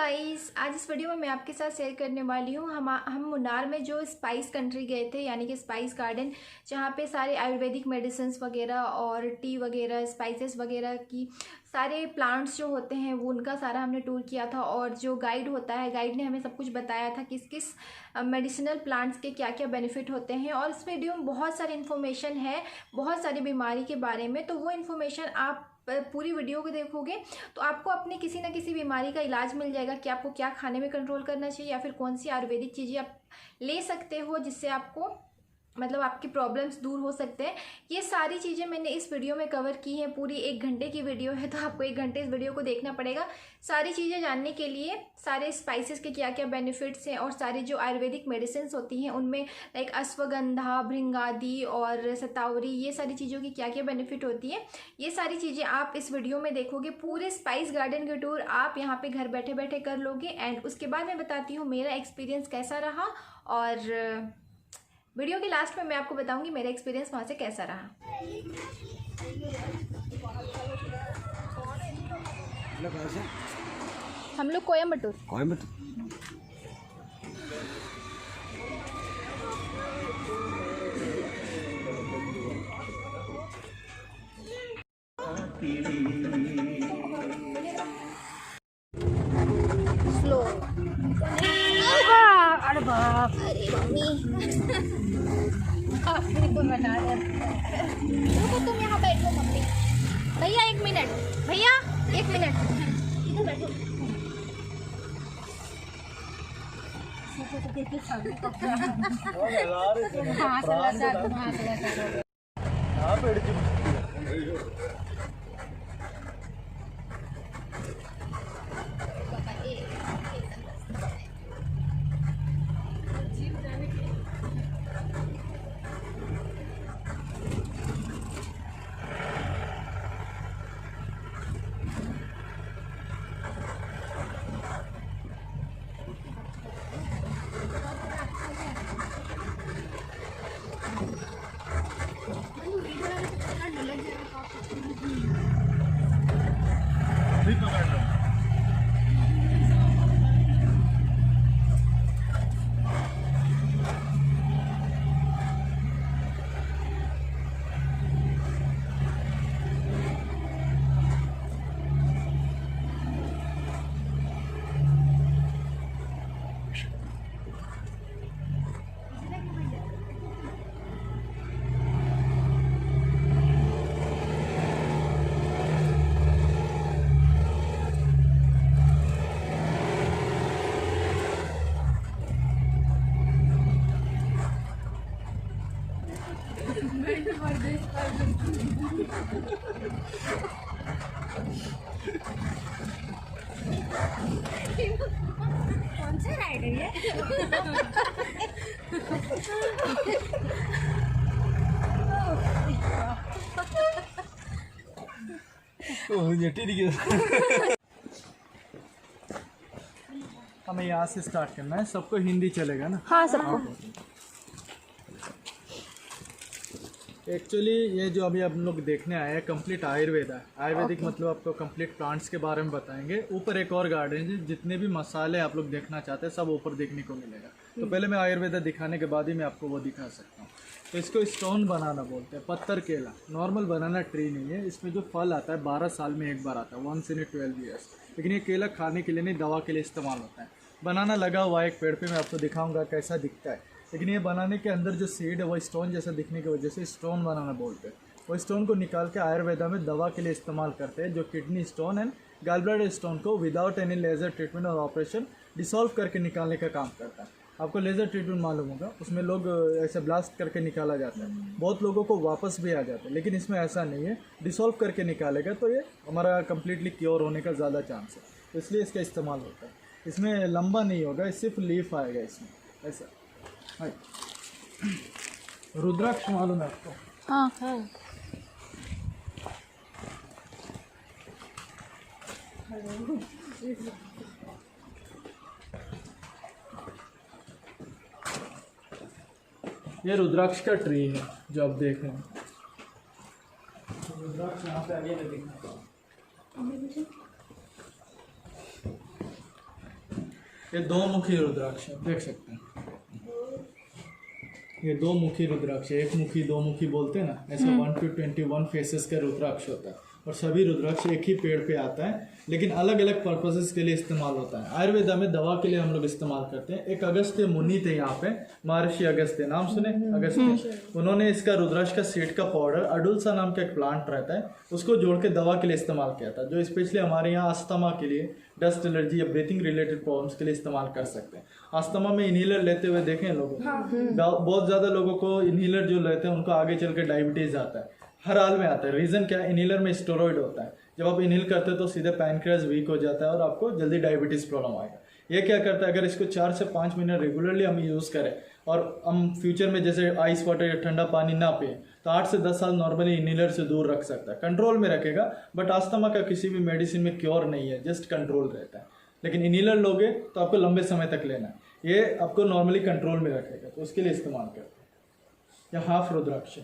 Guys, आज इस video में मैं आपके साथ शेयर करने वाली हूँ हम मुन्नार में जो स्पाइस कंट्री गए थे, यानी कि स्पाइस गार्डन, जहाँ पे सारे आयुर्वेदिक मेडिसिन्स वगैरह और टी वगैरह, स्पाइसेस वगैरह की सारे प्लांट्स जो होते हैं वो उनका सारा हमने टूर किया था। और जो गाइड होता है, गाइड ने हमें सब कुछ बताया था किस किस मेडिसिनल प्लांट्स के क्या क्या बेनिफिट होते हैं। और इस वीडियो में बहुत सारी इन्फॉर्मेशन है, बहुत सारी बीमारी के बारे में। तो वो इन्फॉर्मेशन आप पूरी वीडियो को देखोगे तो आपको अपनी किसी न किसी बीमारी का इलाज मिल जाएगा कि आपको क्या खाने में कंट्रोल करना चाहिए, या फिर कौन सी आयुर्वेदिक चीज़ें आप ले सकते हो जिससे आपको मतलब आपकी प्रॉब्लम्स दूर हो सकते हैं। ये सारी चीज़ें मैंने इस वीडियो में कवर की हैं। पूरी 1 घंटे की वीडियो है, तो आपको 1 घंटे इस वीडियो को देखना पड़ेगा सारी चीज़ें जानने के लिए। सारे स्पाइसेस के क्या क्या बेनिफिट्स हैं, और सारी जो आयुर्वेदिक मेडिसिन होती हैं उनमें लाइक अश्वगंधा, भृंगादि और शतावरी, ये सारी चीज़ों की क्या क्या बेनिफिट होती है, ये सारी चीज़ें आप इस वीडियो में देखोगे। पूरे स्पाइस गार्डन के टूर आप यहाँ पे घर बैठे बैठे कर लोगे। एंड उसके बाद मैं बताती हूँ मेरा एक्सपीरियंस कैसा रहा, और वीडियो के लास्ट में मैं आपको बताऊंगी मेरा एक्सपीरियंस वहाँ से कैसा रहा। हम लोग कोयम्बटूर। स्लो। अरे बाप, अरे मम्मी देखो, तुम यहाँ बैठो मम्मी। भैया 1 मिनट, भैया 1 मिनट इधर बैठो। कौन सा राइड है ये? हमें यहाँ से स्टार्ट करना है। सबको हिंदी चलेगा ना? हाँ, सबको। एक्चुअली ये जो अभी आप लोग देखने आए हैं कंप्लीट आयुर्वेद है। आयुर्वेदिक मतलब आपको कंप्लीट प्लांट्स के बारे में बताएंगे। ऊपर एक और गार्डन है, जितने भी मसाले आप लोग देखना चाहते हैं सब ऊपर देखने को मिलेगा। तो पहले मैं आयुर्वेद दिखाने के बाद ही मैं आपको वो दिखा सकता हूँ। तो इसको स्टोन बनाना बोलते हैं, पत्थर केला। नॉर्मल बनाना ट्री नहीं है। इसमें जो फल आता है 12 साल में एक बार आता है, 1 in 12 years। लेकिन ये केला खाने के लिए नहीं, दवा के लिए इस्तेमाल होता है। बनाना लगा हुआ है एक पेड़ पे, मैं आपको दिखाऊंगा कैसा दिखता है। लेकिन ये बनाने के अंदर जो सीड है वो स्टोन जैसा दिखने की वजह से स्टोन बनाना बोलते हैं। वो स्टोन को निकाल के आयुर्वेदा में दवा के लिए इस्तेमाल करते हैं। जो kidney stone and gall bladder stone को विदाउट एनी लेज़र ट्रीटमेंट और ऑपरेशन डिसॉल्व करके निकालने का काम करता है। आपको लेज़र ट्रीटमेंट मालूम होगा, उसमें लोग ऐसे ब्लास्ट करके निकाला जाता है, बहुत लोगों को वापस भी आ जाता है। लेकिन इसमें ऐसा नहीं है, डिसॉल्व करके निकालेगा तो ये हमारा कम्प्लीटली क्योर होने का ज़्यादा चांस है, तो इसलिए इसका इस्तेमाल होता है। इसमें लंबा नहीं होगा, सिर्फ लीफ आएगा इसमें ऐसा। हाय, रुद्राक्ष मालूम है आपको? हाँ हाँ। ये रुद्राक्ष का ट्री है जो आप देख रहे हैं। रुद्राक्ष यहाँ पे आगे दिखा। ये दो मुखी रुद्राक्ष है, देख सकते हैं। ये दो मुखी रुद्राक्ष, एक मुखी दो मुखी बोलते हैं ना, ऐसा 1 to 21 फेसेस का रुद्राक्ष होता है। और सभी रुद्राक्ष एक ही पेड़ पे आता है, लेकिन अलग अलग पर्पसेस के लिए इस्तेमाल होता है। आयुर्वेदा में दवा के लिए हम लोग इस्तेमाल करते हैं। एक अगस्त्य मुनि थे यहाँ पे, महर्षि अगस्त्य, नाम सुने अगस्त्य? उन्होंने इसका रुद्राक्ष का सीड का पाउडर, अडुल्सा नाम का एक प्लांट रहता है, उसको जोड़ के दवा के लिए इस्तेमाल किया था, जो स्पेशली हमारे यहाँ अस्थमा के लिए, डस्ट एलर्जी या ब्रीथिंग रिलेटेड प्रॉब्लम्स के लिए इस्तेमाल कर सकते हैं। अस्थमा में इनहेलर लेते हुए देखें लोगों को, बहुत ज़्यादा लोगों को इनहेलर जो लेते हैं उनको आगे चल के डायबिटीज़ आता है, हर हाल में आता है। रीज़न क्या है? इनहेलर में स्टेरॉइड होता है, जब आप इनहेल करते हो तो सीधे पैनक्रियाज वीक हो जाता है और आपको जल्दी डायबिटीज़ प्रॉब्लम आएगा। ये क्या करता है, अगर इसको 4 से 5 महीने रेगुलरली हम यूज़ करें और हम फ्यूचर में जैसे आइस वाटर या ठंडा पानी ना पिए, तो 8 से 10 साल नॉर्मली इनहेलर से दूर रख सकता है, कंट्रोल में रखेगा। बट अस्थमा का किसी भी मेडिसिन में क्योर नहीं है, जस्ट कंट्रोल रहता है। लेकिन इनहेलर लोगे तो आपको लंबे समय तक लेना है, ये आपको नॉर्मली कंट्रोल में रखेगा, तो उसके लिए इस्तेमाल करते हैं। या हाफ रुद्राक्ष,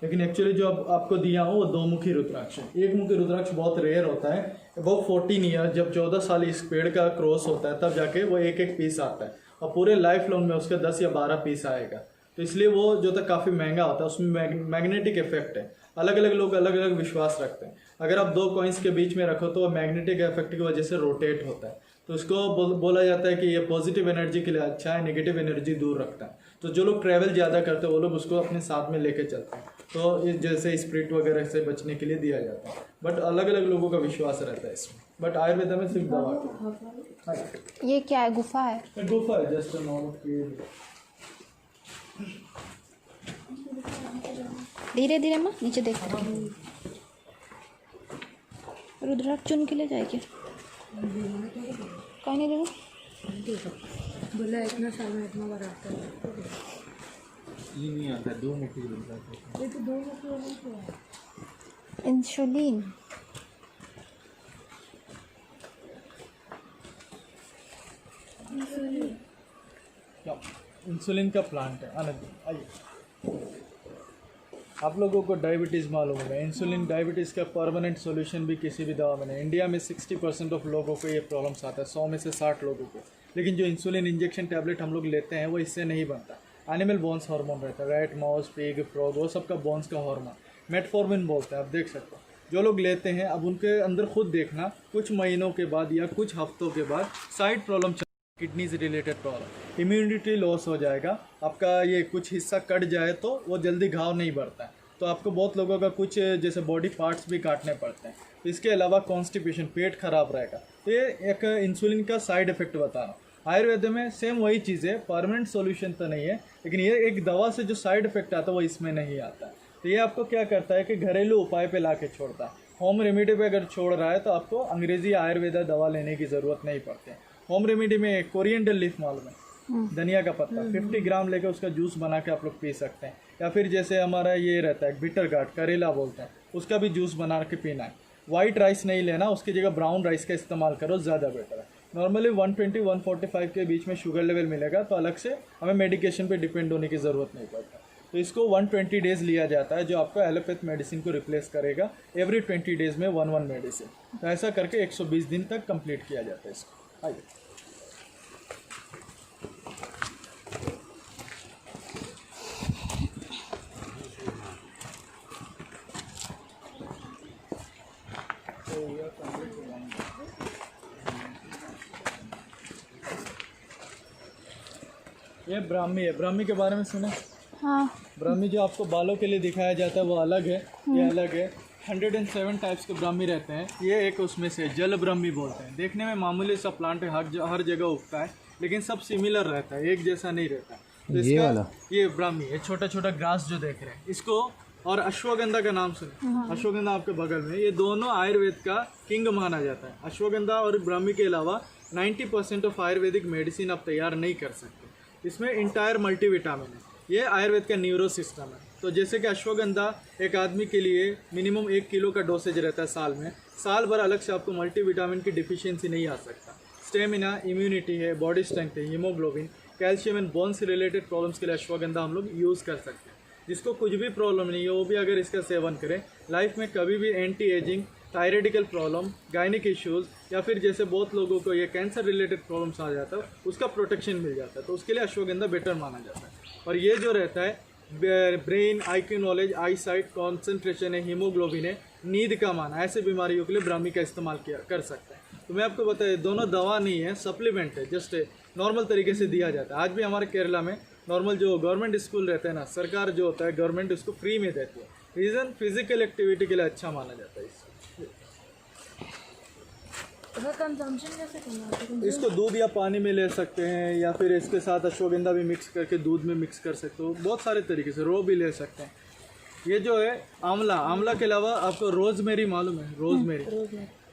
लेकिन एक्चुअली जो आपको दिया हो वो 2 मुखी रुद्राक्ष है। 1 मुखी रुद्राक्ष बहुत रेयर होता है, वो 14 ईयर, जब 14 साल इस पेड़ का क्रॉस होता है तब जाके वो एक पीस आता है, और पूरे लाइफ लॉन्ग में उसका 10 या 12 पीस आएगा। तो इसलिए वो जो तक काफ़ी महंगा होता है, उसमें मैग्नेटिक इफेक्ट है। अलग अलग लोग अलग अलग विश्वास रखते हैं। अगर आप 2 कॉइन्स के बीच में रखो तो वो मैग्नेटिक इफेक्ट की वजह से रोटेट होता है, तो इसको बोला जाता है कि ये पॉजिटिव एनर्जी के लिए अच्छा है, नेगेटिव एनर्जी दूर रखता है। तो जो लोग ट्रैवल ज़्यादा करते हैं वो लोग उसको अपने साथ में लेके चलते हैं, तो जैसे स्प्रिट वगैरह से बचने के लिए दिया जाता है। बट अलग अलग लोगों का विश्वास रहता है इसमें, बट आयुर्वेदा में सिर्फ दवा। ये क्या है? गुफा है? गुफा है, जस्ट अ नॉर्मल। धीरे धीरे माँ नीचे देख, रुद्राक्ष चुन के ले जाए क्या? कहीं नहीं देगा, बोला इतना साल में इतना बार आता है, ये नहीं आता, 2 मुखी रुद्राक्ष। ये तो 2 मुखी इंसुलिन। इंसुलिन का प्लांट है। आइए, आप लोगों को डायबिटीज़ मालूम होगा, इंसुलिन डायबिटीज़ का परमानेंट सॉल्यूशन भी किसी भी दवा में नहीं। इंडिया में 60% ऑफ लोगों को ये प्रॉब्लम्स आता है, 100 में से 60 लोगों को। लेकिन जो इंसुलिन इंजेक्शन टैबलेट हम लोग लेते हैं वो इससे नहीं बनता। एनिमल बोन्स हार्मोन रहता है, रैट, माउस, पिग, फ्रॉग, वो सबका बोन्स का हार्मोन मेटफॉर्मिन बोलते हैं, आप देख सकते हो। जो लोग लेते हैं, अब उनके अंदर खुद देखना, कुछ महीनों के बाद या कुछ हफ्तों के बाद साइड प्रॉब्लम, किडनी से रिलेटेड प्रॉब्लम, इम्यूनिटी लॉस हो जाएगा, आपका ये कुछ हिस्सा कट जाए तो वो जल्दी घाव नहीं बढ़ता है, तो आपको बहुत लोगों का कुछ जैसे बॉडी पार्ट्स भी काटने पड़ते हैं। तो इसके अलावा कॉन्स्टिपेशन, पेट खराब रहेगा। तो ये एक इंसुलिन का साइड इफेक्ट बता रहा हूँ। आयुर्वेद में सेम वही चीज़ है, परमानेंट सॉल्यूशन तो नहीं है, लेकिन ये एक दवा से जो साइड इफेक्ट आता है वो इसमें नहीं आता। तो ये आपको क्या करता है कि घरेलू उपाय पे ला के छोड़ता है। होम रेमेडी पे अगर छोड़ रहा है तो आपको अंग्रेजी आयुर्वेदा दवा लेने की ज़रूरत नहीं पड़ती है। होम रेमेडी में कोरिएंडर लीफ मालूम है, धनिया का पत्ता, 50 ग्राम लेकर उसका जूस बना के आप लोग पी सकते हैं। या फिर जैसे हमारा ये रहता है बिटर गार्ड, करेला बोलते हैं, उसका भी जूस बना के पीना है। वाइट राइस नहीं लेना, उसकी जगह ब्राउन राइस का इस्तेमाल करो, ज़्यादा बेटर है। नॉर्मली 120-145 के बीच में शुगर लेवल मिलेगा, तो अलग से हमें मेडिकेशन पे डिपेंड होने की ज़रूरत नहीं पड़ता। तो इसको 120 डेज़ लिया जाता है, जो आपका एलोपैथ मेडिसिन को रिप्लेस करेगा। एवरी 20 डेज़ में 1 मेडिसिन, तो ऐसा करके 120 दिन तक कंप्लीट किया जाता है इसको। आइए, ये ब्राह्मी है। ब्राह्मी के बारे में सुना? हाँ। ब्राह्मी जो आपको बालों के लिए दिखाया जाता है वो अलग है, ये अलग है। 107 टाइप्स के ब्राह्मी रहते हैं, ये एक उसमें से जल ब्राह्मी बोलते हैं। देखने में मामूली सा प्लांट है, हर जगह उगता है, लेकिन सब सिमिलर रहता है, एक जैसा नहीं रहता। तो ये वाला ये ब्राह्मी है, छोटा छोटा ग्रास जो देख रहे हैं इसको। और अश्वगंधा का नाम सुना? अश्वगंधा आपके बगल में, ये दोनों आयुर्वेद का किंग माना जाता है। अश्वगंधा और ब्राह्मी के अलावा 90% ऑफ आयुर्वेदिक मेडिसिन आप तैयार नहीं कर सकते। इसमें इंटायर मल्टीविटामिन है, ये आयुर्वेद का न्यूरो सिस्टम है। तो जैसे कि अश्वगंधा एक आदमी के लिए मिनिमम 1 किलो का डोसेज रहता है साल में, साल भर अलग से आपको मल्टीविटामिन की डिफिशियंसी नहीं आ सकता। स्टेमिना, इम्यूनिटी है, बॉडी स्ट्रेंथ है, हीमोग्लोबिन, कैल्शियम एंड बोन से रिलेटेड प्रॉब्लम्स के लिए अश्वगंधा हम लोग यूज़ कर सकते हैं। जिसको कुछ भी प्रॉब्लम नहीं है वो भी अगर इसका सेवन करें, लाइफ में कभी भी anti ageing thyroidical problem, gynaec issues, या फिर जैसे बहुत लोगों को ये कैंसर रिलेटेड प्रॉब्लम्स आ जाता है, उसका प्रोटेक्शन मिल जाता है। तो उसके लिए अश्वगंधा बेटर माना जाता है। और ये जो रहता है ब्रेन, IQ नॉलेज, आई साइट, कॉन्सेंट्रेशन है, हीमोग्लोबिन है, नींद का माना, ऐसे बीमारियों के लिए ब्राह्मी का इस्तेमाल कर सकते हैं। तो मैं आपको बताया दोनों दवा नहीं है, सप्लीमेंट है, जस्ट नॉर्मल तरीके से दिया जाता है। आज भी हमारे केरला में नॉर्मल जो गवर्नमेंट स्कूल रहते हैं ना, सरकार जो होता है गवर्नमेंट उसको फ्री में देती है। रीज़न फिजिकल एक्टिविटी के लिए अच्छा माना जाता है इसको। कंजम्पशन कैसे करना है? इसको दूध या पानी में ले सकते हैं, या फिर इसके साथ अश्वगंधा भी मिक्स करके दूध में मिक्स कर सकते हो, बहुत सारे तरीके से रो भी ले सकते हैं। ये जो है आंवला के अलावा आपको रोजमेरी मालूम है? रोजमेरी,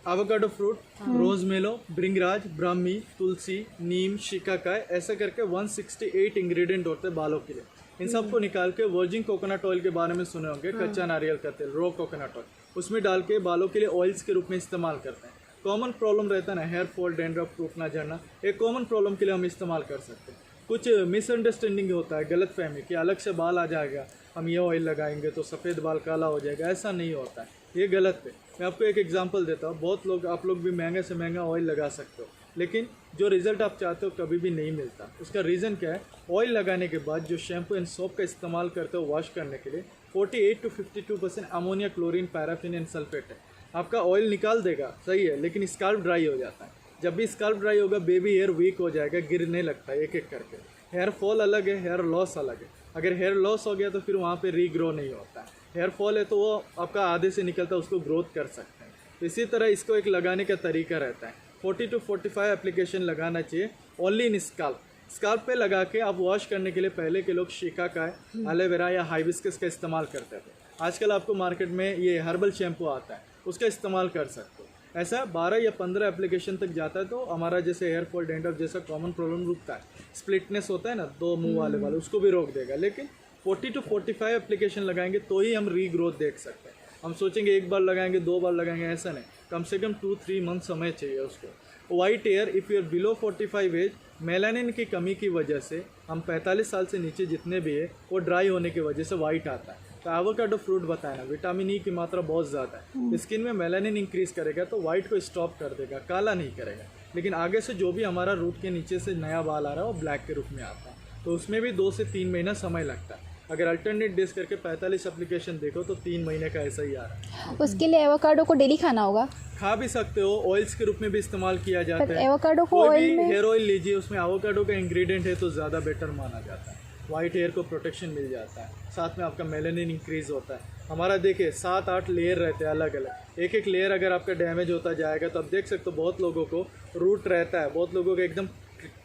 एवोकाडो फ्रूट, रोजमेलो, भृंगराज, ब्राह्मी, तुलसी, नीम, शिकाकाय, ऐसे करके 168 इंग्रेडिएंट होते हैं बालों के लिए। इन सबको निकाल के वर्जिन कोकोनट ऑयल के बारे में सुने होंगे, कच्चा नारियल का तेल, रॉ कोकोनट ऑयल, उसमें डाल के बालों के लिए ऑयल्स के रूप में इस्तेमाल करते हैं। कॉमन प्रॉब्लम रहता है ना, हेयर फॉल, डैंड्रफ, टूटना झड़ना, एक कॉमन प्रॉब्लम के लिए हम इस्तेमाल कर सकते हैं। कुछ मिसअंडरस्टैंडिंग होता है, गलत फहमी कि अलग से बाल आ जाएगा, हम ये ऑयल लगाएंगे तो सफ़ेद बाल काला हो जाएगा, ऐसा नहीं होता है, ये गलत है। मैं आपको एक एग्जांपल देता हूँ। बहुत लोग, आप लोग भी महंगे से महंगा ऑयल लगा सकते हो, लेकिन जो रिज़ल्ट आप चाहते हो कभी भी नहीं मिलता। उसका रीज़न क्या है? ऑयल लगाने के बाद जो शैम्पू एंड सोप का इस्तेमाल करते हो वॉश करने के लिए, 48 to 52% ammonia, chlorine, paraffin and sulphate है। आपका ऑयल निकाल देगा, सही है, लेकिन स्काल्प ड्राई हो जाता है। जब भी स्काल्प ड्राई होगा बेबी हेयर वीक हो जाएगा, गिरने लगता है एक एक करके। हेयर फॉल अलग है, हेयर लॉस अलग है। अगर हेयर लॉस हो गया तो फिर वहाँ पे रीग्रो नहीं होता है। हेयर फॉल है तो वो आपका आधे से निकलता है, उसको ग्रोथ कर सकते हैं। तो इसी तरह इसको एक लगाने का तरीका रहता है, 40 to 45 एप्लीकेशन लगाना चाहिए ओनली इन स्काल्प। स्काल्प पे लगा के आप वॉश करने के लिए पहले के लोग शिकाकाय, एलोवेरा या हाइबिस्कस का इस्तेमाल करते थे। आजकल आपको मार्केट में ये हर्बल शैम्पू आता है, उसका इस्तेमाल कर सकते हो। ऐसा 12 या 15 एप्लीकेशन तक जाता है तो हमारा जैसे हेयर फॉल, डैंड्रफ जैसा कॉमन प्रॉब्लम रुकता है। स्प्लिटनेस होता है ना, दो मुंह वाले उसको भी रोक देगा। लेकिन 40 to 45 एप्लीकेशन लगाएंगे तो ही हम रीग्रोथ देख सकते हैं। हम सोचेंगे एक बार लगाएंगे, 2 बार लगाएंगे, ऐसा नहीं, कम से कम 2-3 मंथ समय चाहिए उसको। White hair, if you are below 45 age, melanin की कमी की वजह से, हम 45 साल से नीचे जितने भी है वो ड्राई होने की वजह से वाइट आता है। तो एवोकाडो फ्रूट बताया ना, विटामिन ई की मात्रा बहुत ज़्यादा है, स्किन में मेलानिन इंक्रीज करेगा तो वाइट को स्टॉप कर देगा, काला नहीं करेगा। लेकिन आगे से जो भी हमारा रूट के नीचे से नया बाल आ रहा है वो ब्लैक के रूप में आता है, तो उसमें भी 2 से 3 महीना समय लगता है। अगर अल्टरनेट डेज करके 45 एप्लीकेशन देखो तो 3 महीने का ऐसा ही आ रहा है। उसके लिए एवोकाडो को डेली खाना होगा? खा भी सकते हो, ऑयल्स के रूप में भी इस्तेमाल किया जाता है। एवोकाडो को कोई ऑयल भी में हेयर ऑयल लीजिए, उसमें एवोकाडो का इंग्रेडिएंट है तो ज़्यादा बेटर माना जाता है। वाइट हेयर को प्रोटेक्शन मिल जाता है, साथ में आपका मेलानिन इंक्रीज होता है। हमारा देखिए 7-8 लेयर रहते हैं अलग अलग, एक एक लेयर अगर आपका डैमेज होता जाएगा तो आप देख सकते हो बहुत लोगों को रूट रहता है, बहुत लोगों का एकदम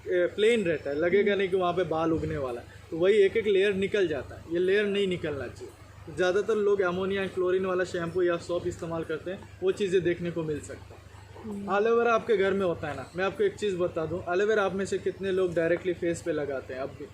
प्लेन रहता है, लगेगा नहीं कि वहाँ पे बाल उगने वाला है। तो वही एक एक लेयर निकल जाता है, ये लेयर नहीं निकलना चाहिए। ज़्यादातर लोग अमोनिया क्लोरीन वाला शैम्पू या सोप इस्तेमाल करते हैं, वो चीज़ें देखने को मिल सकता है। एलोवेरा आपके घर में होता है ना, मैं आपको एक चीज़ बता दूं, एलोवेरा आप में से कितने लोग डायरेक्टली फेस पे लगाते हैं? अब भी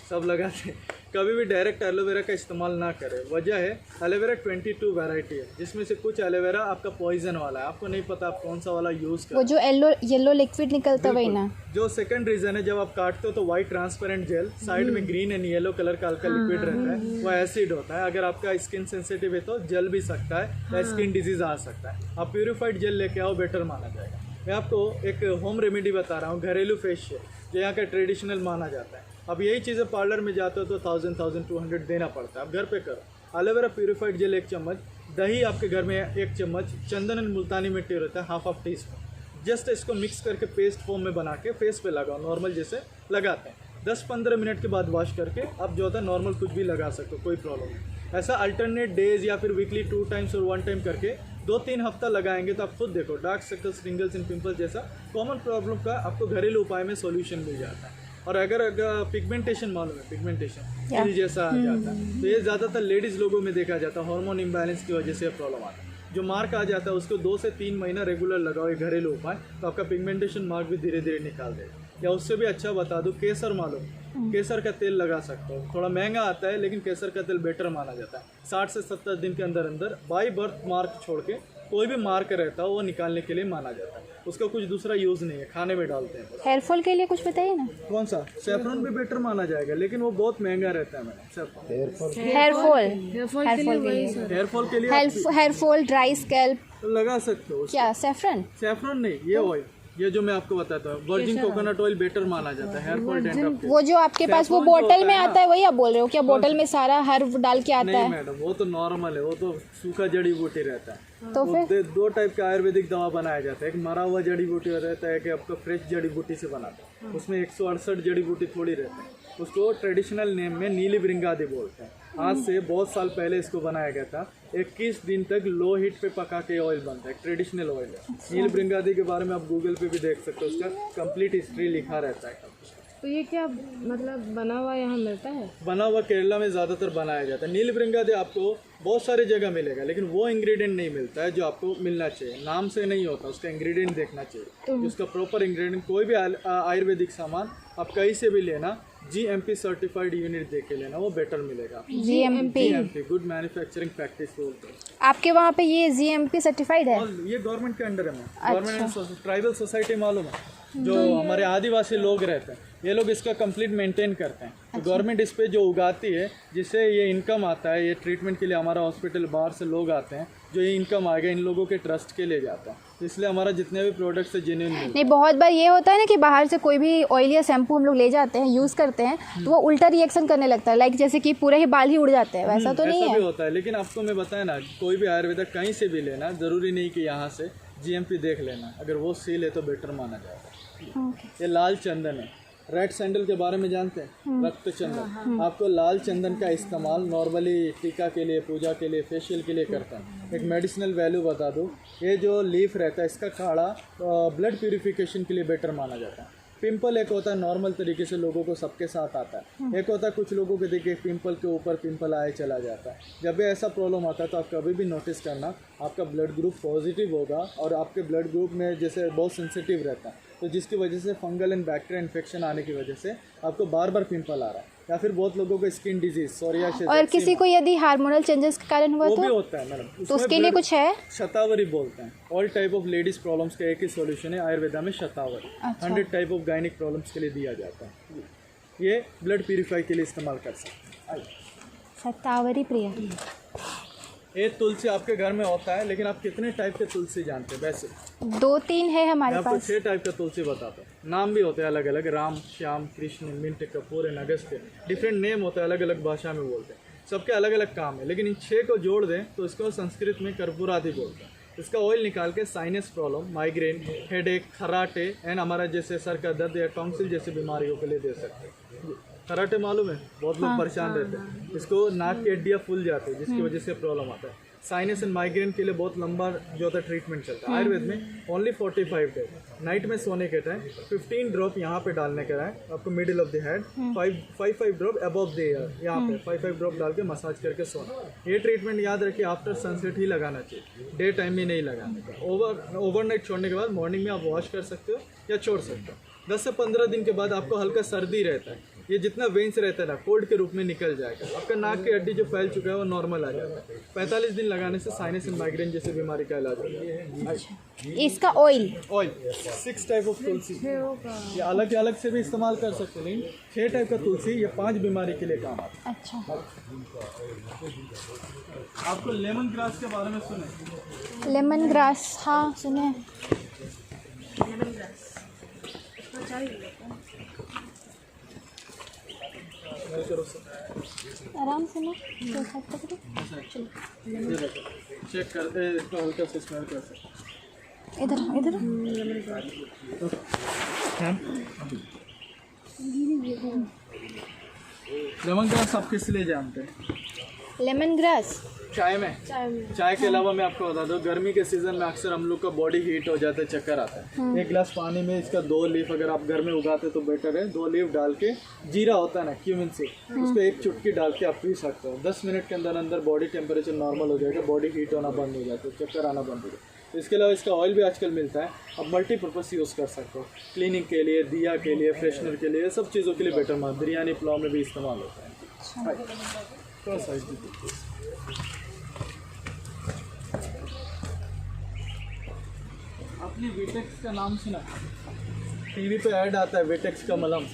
सब लगाते हैं। कभी भी डायरेक्ट एलोवेरा का इस्तेमाल ना करें। वजह है एलोवेरा 22 वैरायटी है, जिसमें से कुछ एलोवेरा आपका पॉइजन वाला है, आपको नहीं पता आप कौन सा वाला यूज़ करें। वो जो येलो लिक्विड निकलता है वही ना। जो सेकंड रीजन है, जब आप काटते हो तो वाइट ट्रांसपेरेंट जेल, साइड में ग्रीन एंड येलो कलर का हल्का लिक्विड रहता है, वो एसिड होता है। अगर आपका स्किन सेंसिटिव है तो जल भी सकता है या स्किन डिजीज आ सकता है। आप प्यूरिफाइड जेल लेके आओ, बेटर माना जाएगा। मैं आपको एक होम रेमेडी बता रहा हूँ, घरेलू फेशियल, जो यहाँ का ट्रेडिशनल माना जाता है। अब यही चीज़ें पार्लर में जाते हो तो 1000-1200 देना पड़ता है, आप घर पे करो। एलोवेरा प्यूरिफाइड जेल 1 चम्मच, दही आपके घर में 1 चम्मच, चंदन एंड मुल्तानी मिट्टी रहता है ½ टीस्पून। जस्ट इसको मिक्स करके पेस्ट फॉर्म में बना के फेस पे लगाओ, नॉर्मल जैसे लगाते हैं। 10-15 मिनट के बाद वॉश करके आप जो होता है नॉर्मल कुछ भी लगा सकते हो, कोई प्रॉब्लम नहीं। ऐसा अल्टरनेट डेज या फिर वीकली 2 टाइम्स और 1 टाइम करके 2-3 हफ्ता लगाएंगे तो आप खुद देखो dark circles, wrinkles and pimples जैसा कॉमन प्रॉब्लम का आपको घरेलू उपाय में सॉल्यूशन मिल जाता है। और अगर पिगमेंटेशन मालूम है, पिगमेंटेशन तिल जैसा आ जाता है, तो ये ज़्यादातर लेडीज़ लोगों में देखा जाता है, हार्मोन इम्बैलेंस की वजह से प्रॉब्लम आता है। जो मार्क आ जाता है उसको 2 से 3 महीना रेगुलर लगाओ, ये घरेलू उपाय, तो आपका पिगमेंटेशन मार्क भी धीरे धीरे निकाल देगा। या उससे भी अच्छा बता दूँ, केसर मालूम, केसर का तेल लगा सकते हो, थोड़ा महंगा आता है लेकिन केसर का तेल बेटर माना जाता है। 60 से 70 दिन के अंदर अंदर बाई बर्थ मार्क छोड़ के कोई भी मार्क रहता है वो निकालने के लिए माना जाता है। उसका कुछ दूसरा यूज़ नहीं है, खाने में डालते हैं। हेयर फॉल के लिए कुछ बताइए ना। कौन सा? सैफरन भी बेटर माना जाएगा, लेकिन वो बहुत महंगा रहता है। मैंने सैफरन हेयर फॉल के लिए हेयर फॉल के लिए हेयर फॉल, ड्राई स्कैल्प, तो लगा सकते हो। क्या सैफरन? सैफरन नहीं, ये ऑयल, ये जो मैं आपको बताता हूँ, वर्जिन कोकोनट ऑयल बेटर माना जाता है हेयर फॉल डैंड्रफ के। वो जो आपके पास वो बोतल में आता है वही आप बोल रहे हो क्या? बोतल में सारा हर्ब डाल के आता नहीं है? मैडम, वो तो नॉर्मल है, वो तो सूखा जड़ी बूटी रहता है। तो वो दो टाइप का आयुर्वेदिक दवा बनाया जाता है, एक मरा हुआ जड़ी बूटी रहता है, कि आपको फ्रेश जड़ी बूटी से बनाता है। उसमें 168 जड़ी बूटी थोड़ी रहती है। उसको ट्रेडिशनल नेम में नीली भृंगादी बोलते हैं। आज से बहुत साल पहले इसको बनाया गया था। 21 दिन तक लो हीट पे पका के ऑयल बनता है, ट्रेडिशनल ऑयल है। नील भृंगादी के बारे में आप गूगल पे भी देख सकते हो, उसका कंप्लीट हिस्ट्री लिखा रहता है। तो ये क्या मतलब बना हुआ यहाँ मिलता है? बना हुआ केरला में ज़्यादातर बनाया जाता है। नील भृंगादी आपको बहुत सारी जगह मिलेगा, लेकिन वो इंग्रेडिएंट नहीं मिलता है जो आपको मिलना चाहिए। नाम से नहीं होता, उसका इंग्रेडिएंट देखना चाहिए। उसका प्रॉपर इंग्रेडिएंट, कोई भी आयुर्वेदिक सामान आप कहीं से भी लेना, GMP सर्टिफाइड यूनिट देख के लेना, वो बेटर मिलेगा। GMP गुड मैन्युफैक्चरिंग प्रैक्टिस बोलते हैं। आपके वहाँ पे ये GMP सर्टिफाइड है? और ये गवर्नमेंट के अंडर है। गवर्नमेंट ट्राइबल सोसाइटी मालूम है, जो हमारे आदिवासी लोग रहते हैं, ये लोग इसका कंप्लीट मेंटेन करते हैं। तो गवर्नमेंट इस पे जो उगाती है, जिससे ये इनकम आता है, ये ट्रीटमेंट के लिए हमारा हॉस्पिटल बाहर से लोग आते हैं, जो ये इनकम आएगा इन लोगों के ट्रस्ट के ले जाता है। इसलिए हमारा जितने भी प्रोडक्ट्स है जेन्युइन मिलता है। नहीं, बहुत बार ये होता है ना कि बाहर से कोई भी ऑयल या शैम्पू हम लोग ले जाते हैं, यूज़ करते हैं, तो वो उल्टा रिएक्शन करने लगता है, लाइक जैसे कि पूरे ही बाल ही उड़ जाते हैं। वैसा तो नहीं ऐसा है? भी होता है, लेकिन आपको मैं बताया ना, कोई भी आयुर्वेदिक कहीं से भी लेना, ज़रूरी नहीं कि यहाँ से GMP देख लेना। अगर वो सील है तो बेटर माना जाएगा। ये लाल चंदन है। रेड सैंडल के बारे में जानते हैं? रक्त चंदन। आपको लाल चंदन का इस्तेमाल नॉर्मली टीका के लिए, पूजा के लिए, फेशियल के लिए करते हैं। एक मेडिसिनल वैल्यू बता दूं, ये जो लीफ रहता है इसका काढ़ा ब्लड प्यूरिफिकेशन के लिए बेटर माना जाता है। पिंपल एक होता है नॉर्मल तरीके से लोगों को सबके साथ आता है, एक होता है कुछ लोगों के देखिए पिंपल के ऊपर पिंपल आए चला जाता है। जब भी ऐसा प्रॉब्लम आता है तो आप कभी भी नोटिस करना, आपका ब्लड ग्रुप पॉजिटिव होगा और आपके ब्लड ग्रुप में जैसे बहुत सेंसिटिव रहता है, तो जिसकी वजह से फंगल एंड बैक्टीरिया इन्फेक्शन आने की वजह से आपको बार बार पिंपल आ रहा है, या फिर बहुत लोगों को स्किन डिजीज, सोरियासिस। और किसी को यदि हार्मोनल चेंजेस के कारण हुआ वो भी तो होता है मैडम, तो उसके लिए कुछ है? शतावरी बोलते हैं। All type of ladies problems का एक ही सॉल्यूशन है आयुर्वेदा में, शतावरी। 100 टाइप ऑफ गायनिक प्रॉब्लम्स के लिए दिया जाता है। ये ब्लड प्यूरिफाई के लिए इस्तेमाल कर सकते हैं। शतावरी प्रिय। ये तुलसी आपके घर में होता है, लेकिन आप कितने टाइप के तुलसी जानते हैं? वैसे 2-3 है हमारे मैं आपको पास। 6 टाइप का तुलसी बताता हूँ। नाम भी होते हैं अलग अलग, राम, श्याम, कृष्ण, मिंट, कपूर, अगस्त्य, डिफरेंट नेम होता है, अलग अलग भाषा में बोलते हैं, सबके अलग अलग काम है। लेकिन इन 6 को जोड़ दें तो इसको संस्कृत में कर्पूरादि बोलते हैं। इसका ऑयल निकाल के sinus problem, migraine, headache, Kharate and हमारा जैसे सर का दर्द या टॉन्सिल जैसी बीमारियों के लिए दे सकते हैं। खराटे मालूम है, बहुत लोग परेशान रहते हैं, इसको नाक की हड्डियाँ फूल जाती है जिसकी वजह से प्रॉब्लम आता है। साइनस एंड माइग्रेन के लिए बहुत लंबा जो होता है ट्रीटमेंट चलता है। आयुर्वेद में ओनली 45 डेज, नाइट में सोने के टाइम 15 ड्रॉप यहाँ पे डालने का है आपको, middle of the head, 5 drop above the year, यहाँ पे 5 ड्रॉप डाल के मसाज करके सोना। ये ट्रीटमेंट याद रखिए आफ्टर सनसेट ही लगाना चाहिए, डे टाइम में नहीं लगाने का। ओवरनाइट छोड़ने के बाद मॉर्निंग में आप वॉश कर सकते हो या छोड़ सकते हो। 10 से 15 दिन के बाद आपको हल्का सर्दी रहता है, ये जितना वेंस रहता है ना कोल्ड के रूप में निकल जाएगा, आपका नाक की हड्डी जो फैल चुका है वो नॉर्मल आ जाता है। 45 दिन लगाने से साइनस एंड माइग्रेन जैसी बीमारी का इलाज हो जाता है। इसका ऑयल 6 टाइप ऑफ तुलसी, ये अलग अलग से भी इस्तेमाल कर सकते हैं, लेकिन 6 टाइप का तुलसी ये 5 बीमारी के लिए काम आता है। अच्छा। आपको लेमन ग्रास के बारे में सुने? लेमन ग्रास, हाँ सुने। आराम से ना चेक करते इसको हल्का से स्मेल कर सकते। इधर लेमन ग्रास आप किस लिए जानते हैं? लेमन ग्रास चाय में। चाय के अलावा मैं आपको बता दूं, गर्मी के सीजन में अक्सर हम लोग का बॉडी हीट हो जाता है, चक्कर आता है। 1 गिलास पानी में इसका 2 लीफ अगर आप घर में उगाते तो बेटर है। 2 लीफ डाल के, जीरा होता है ना क्यूमिन से, उसको 1 चुटकी डाल के आप पी सकते हो। 10 मिनट के अंदर अंदर बॉडी टेम्परेचर नॉर्मल हो जाएगा, बॉडी हीट होना बंद हो जाता है, चक्कर आना बंद हो जाएगा। इसके अलावा इसका ऑयल भी आजकल मिलता है, आप मल्टीपर्पज़ यूज़ कर सकते हो, क्लीनिंग के लिए, दिया के लिए, फ्रेशनर के लिए, सब चीज़ों के लिए बेटर माना। बिरयानी पुलाव में भी इस्तेमाल होता है। थोड़ा साइज दीजिए। आपने विटेक्स का नाम सुना? टीवी पे ऐड आता है विटेक्स का मलहम,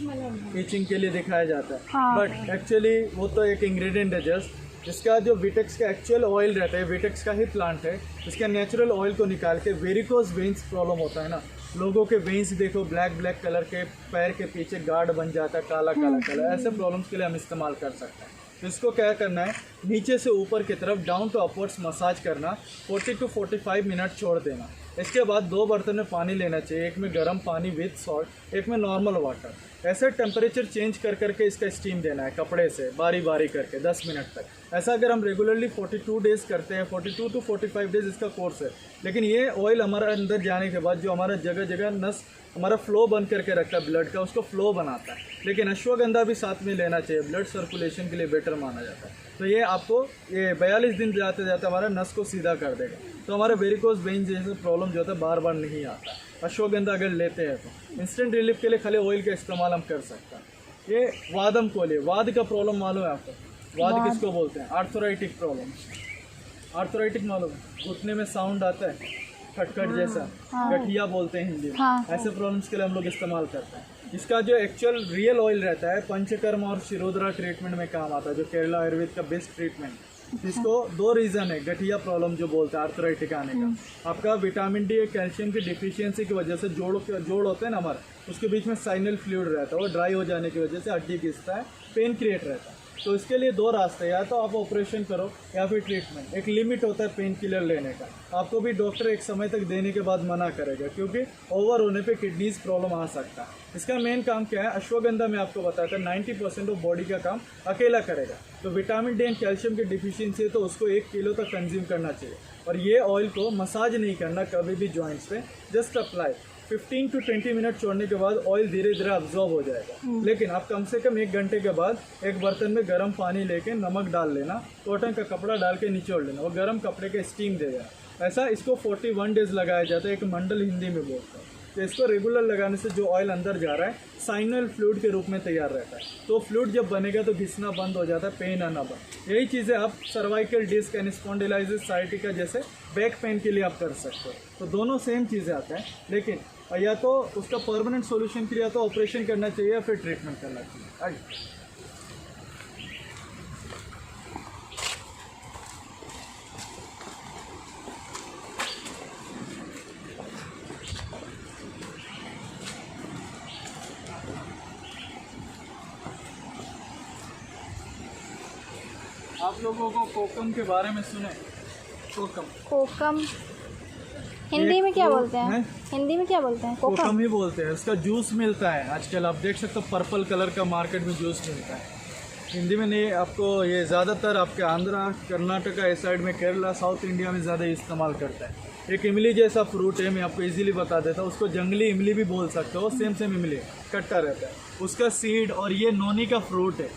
टीचिंग के लिए दिखाया जाता है, बट एक्चुअली वो तो एक इंग्रेडिएंट है जस्ट। इसका जो विटेक्स का एक्चुअल ऑयल रहता है, विटेक्स का ही प्लांट है, इसका नेचुरल ऑयल को निकाल के वेरिकोज वेन्स प्रॉब्लम होता है ना, लोगों के वेन्स देखो ब्लैक ब्लैक कलर के, पैर के पीछे गार्ड बन जाता है, काला काला कलर, ऐसे प्रॉब्लम्स के लिए हम इस्तेमाल कर सकते हैं। तो इसको क्या करना है, नीचे से ऊपर की तरफ डाउन टू अपवर्ड्स मसाज करना, 40 to 45 मिनट छोड़ देना। इसके बाद 2 बर्तन में पानी लेना चाहिए, एक में गर्म पानी विथ सॉल्ट, एक में नॉर्मल वाटर। ऐसे टेम्परेचर चेंज कर करके इसका स्टीम देना है कपड़े से बारी बारी करके 10 मिनट तक। ऐसा अगर हम रेगुलरली 42 डेज़ करते हैं, 42 to 45 डेज़ इसका कोर्स है। लेकिन ये ऑयल हमारा अंदर जाने के बाद जो हमारा जगह जगह नस हमारा फ्लो बंद करके रखता है ब्लड का, उसको फ्लो बनाता है। लेकिन अश्वगंधा भी साथ में लेना चाहिए, ब्लड सर्कुलेशन के लिए बेटर माना जाता है। तो ये आपको ये 42 दिन जाते जाते हमारा नस को सीधा कर देगा, तो हमारे वेरिकोज वेन जैसे प्रॉब्लम जो होता है बार बार नहीं आता। अश्वगंधा अगर लेते हैं तो इंस्टेंट रिलीफ के लिए खाली ऑयल का इस्तेमाल हम कर सकते हैं। ये वादम को लिए, वाद का प्रॉब्लम मालूम है आपको? वाद किसको बोलते हैं? Arthritic problem. आर्थराइटिक मालूम है? घुटने में साउंड आता है खटखट जैसा, गठिया बोलते हैं हिंदी में। ऐसे प्रॉब्लम्स के लिए हम लोग इस्तेमाल करते हैं। इसका जो एक्चुअल रियल ऑयल रहता है पंचकर्म और शिरोधरा ट्रीटमेंट में काम आता है, जो केरला आयुर्वेद का बेस्ट ट्रीटमेंट। इसको 2 रीज़न है गठिया प्रॉब्लम जो बोलते हैं आर्थराइटिक आने का। आपका विटामिन डी कैल्शियम की डिफिशियंसी की वजह से जोड़ होते हैं ना हमारे, उसके बीच में साइनल फ्लूइड रहता है, वो ड्राई हो जाने की वजह से हड्डी घिसता है, पेन क्रिएट रहता है। तो इसके लिए 2 रास्ते हैं, या तो आप ऑपरेशन करो या फिर ट्रीटमेंट। एक लिमिट होता है पेन किलर लेने का, आपको भी डॉक्टर एक समय तक देने के बाद मना करेगा, क्योंकि ओवर होने पे किडनीज प्रॉब्लम आ सकता है। इसका मेन काम क्या है? अश्वगंधा में आपको बताया था 90% ऑफ बॉडी का काम अकेला करेगा। तो विटामिन डी एंड कैल्शियम की डिफिशियंसी है तो उसको 1 किलो तक कंज्यूम करना चाहिए। और ये ऑयल को मसाज नहीं करना कभी भी जॉइंट्स पे, जस्ट अप्लाई। 15 to 20 मिनट छोड़ने के बाद ऑयल धीरे धीरे अब्जॉर्ब हो जाएगा। लेकिन आप कम से कम 1 घंटे के बाद एक बर्तन में गर्म पानी लेके नमक डाल लेना, कॉटन का कपड़ा डाल के निचोड़ लेना, वो गर्म कपड़े के स्टीम दे देना। ऐसा इसको 41 डेज लगाया जाता है, एक मंडल हिंदी में बोलते हैं। तो इसको रेगुलर लगाने से जो ऑयल अंदर जा रहा है साइनल फ्लूइड के रूप में तैयार रहता है। तो फ्लूइड जब बनेगा तो घिसना बंद हो जाता है, पेन आना बंद। यही चीज़ें आप cervical disc and spondylitis sciatica जैसे बैक पेन के लिए आप कर सकते हो। तो दोनों सेम चीज़ें आते हैं, लेकिन या तो उसका परमानेंट सॉल्यूशन के लिए या तो ऑपरेशन करना चाहिए या फिर ट्रीटमेंट करना चाहिए। आगे आप लोगों को कोकम के बारे में सुने? कोकम हिंदी में क्या बोलते हैं? हिंदी में क्या बोलते हैं? कोकम ही बोलते हैं। उसका जूस मिलता है आजकल, आप देख सकते हो पर्पल कलर का मार्केट में जूस मिलता है। हिंदी में नहीं, आपको ये ज़्यादातर आपके आंध्रा कर्नाटका इस साइड में, केरला साउथ इंडिया में ज़्यादा इस्तेमाल करता है। एक इमली जैसा फ्रूट है, मैं आपको इजीली बता देता हूँ, उसको जंगली इमली भी बोल सकते हो, सेम इमली कट्टा रहता है। उसका सीड और ये नोनी का फ्रूट है,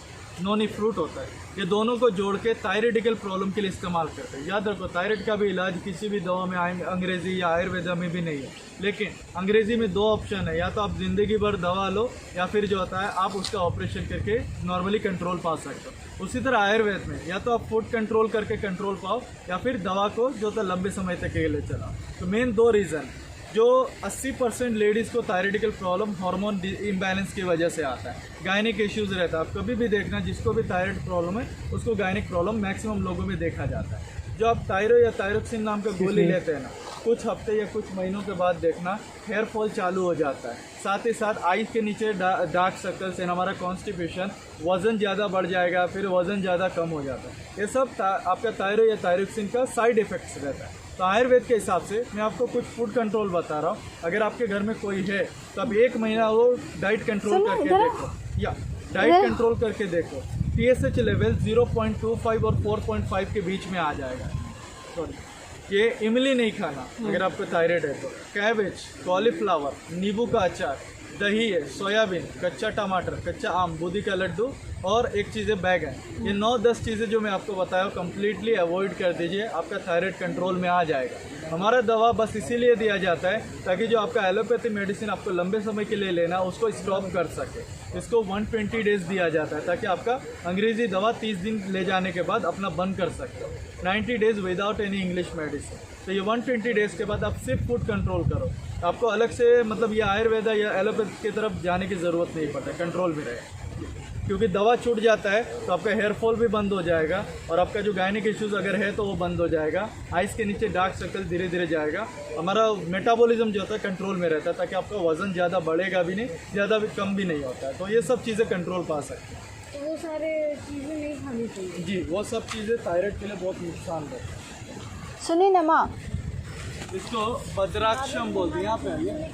नोनी फ्रूट होता है। ये दोनों को जोड़ के थायराइडिकल प्रॉब्लम के लिए इस्तेमाल करते हैं। याद रखो, थायराइड का भी इलाज किसी भी दवा में अंग्रेजी या आयुर्वेदा में भी नहीं है। लेकिन अंग्रेजी में 2 ऑप्शन है, या तो आप ज़िंदगी भर दवा लो या फिर जो होता है आप उसका ऑपरेशन करके नॉर्मली कंट्रोल पा सकते हो। उसी तरह आयुर्वेद में या तो आप फूड कंट्रोल करके कंट्रोल पाओ या फिर दवा को जो होता है लंबे समय तक के लिए चलाओ। तो मेन 2 रीज़न जो 80% लेडीज़ को थायराइडिकल प्रॉब्लम हार्मोन इम्बैलेंस की वजह से आता है। गायनिक इश्यूज़ रहता है, आप कभी भी देखना जिसको भी थायराइड प्रॉब्लम है उसको गायनिक प्रॉब्लम मैक्सिमम लोगों में देखा जाता है। जो आप थायरो या थायरोक्सिन नाम का गोली लेते हैं ना, कुछ हफ्ते या कुछ महीनों के बाद देखना हेयर फॉल चालू हो जाता है। साथ ही साथ आईज के नीचे डार्क सर्कल्स एंड हमारा कॉन्स्टिपेशन, वज़न ज़्यादा बढ़ जाएगा, फिर वज़न ज़्यादा कम हो जाता है। ये सब आपका थायरो या थायरोक्सिन का साइड इफेक्ट्स रहता है। तो आयुर्वेद के हिसाब से मैं आपको कुछ फूड कंट्रोल बता रहा हूँ। अगर आपके घर में कोई है तो आप 1 महीना वो डाइट कंट्रोल करके देखो, या डाइट कंट्रोल करके देखो। TSH लेवल 0.25 और 4.5 के बीच में आ जाएगा। सॉरी, ये इमली नहीं खाना अगर आपको थायराइड है तो। कैबेज, कॉलीफ्लावर, नींबू का अचार, दही है, सोयाबीन, कच्चा टमाटर, कच्चा आम, बूंदी का लड्डू और एक चीज़ है बैगन। ये 9-10 चीज़ें जो मैं आपको बताया कम्प्लीटली अवॉइड कर दीजिए, आपका थायराइड कंट्रोल में आ जाएगा। हमारा दवा बस इसीलिए दिया जाता है ताकि जो आपका एलोपैथी मेडिसिन आपको लंबे समय के लिए लेना उसको स्टॉप कर सके। इसको 120 डेज दिया जाता है ताकि आपका अंग्रेज़ी दवा 30 दिन ले जाने के बाद अपना बंद कर सकते हो। 90 days without any English medicine. तो ये 120 डेज के बाद आप सिर्फ फूड कंट्रोल करो, आपको अलग से मतलब ये आयुर्वेदा या एलोपैथी की तरफ जाने की ज़रूरत नहीं पड़ता, कंट्रोल में रहे। क्योंकि दवा छूट जाता है तो आपका हेयर फॉल भी बंद हो जाएगा और आपका जो गायनिक इश्यूज अगर है तो वो बंद हो जाएगा। आइज़ के नीचे डार्क सर्कल धीरे धीरे जाएगा। हमारा मेटाबॉलिज्म जो होता है कंट्रोल में रहता है, ताकि आपका वजन ज़्यादा बढ़ेगा भी नहीं, ज़्यादा भी कम भी नहीं होता है। तो ये सब चीज़ें कंट्रोल पा सकते हैं। तो वो सारे चीज़ें नहीं खानी चाहिए? जी, वो सब चीज़ें थायराइड के लिए बहुत नुकसानदायक है। सुनिए ना माँ, इसको बद्राक्षम बोलते हैं। यहाँ पे आइए,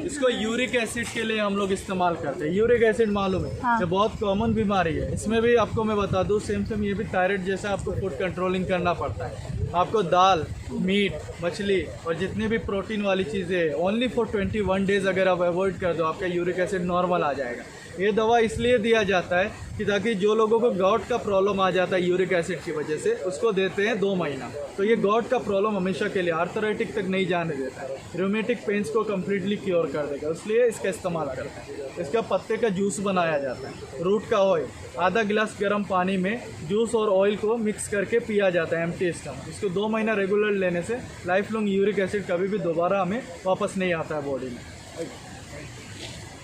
इसको यूरिक एसिड के लिए हम लोग इस्तेमाल करते हैं। यूरिक एसिड मालूम है, हाँ। ये बहुत कॉमन बीमारी है। इसमें भी आपको मैं बता दूं, सेम ये भी थायराइड जैसा आपको फूड कंट्रोलिंग करना पड़ता है। आपको दाल, मीट, मछली और जितनी भी प्रोटीन वाली चीज़ें ओनली फॉर 21 डेज अगर आप अवॉइड कर दो, आपका यूरिक एसिड नॉर्मल आ जाएगा। ये दवा इसलिए दिया जाता है कि ताकि जो लोगों को गॉट का प्रॉब्लम आ जाता है यूरिक एसिड की वजह से, उसको देते हैं 2 महीना। तो ये गॉट का प्रॉब्लम हमेशा के लिए आर्थराइटिक तक नहीं जाने देता है, रोमेटिक पेन्स को कम्प्लीटली क्योर कर देगा, इसलिए इसका इस्तेमाल करते हैं। इसका पत्ते का जूस बनाया जाता है, रूट का ऑयल, आधा गिलास गर्म पानी में जूस और ऑयल को मिक्स करके पिया जाता है एम्प्टी स्टमक। इसको 2 महीना रेगुलर लेने से लाइफ लॉन्ग यूरिक एसिड कभी भी दोबारा हमें वापस नहीं आता है बॉडी में।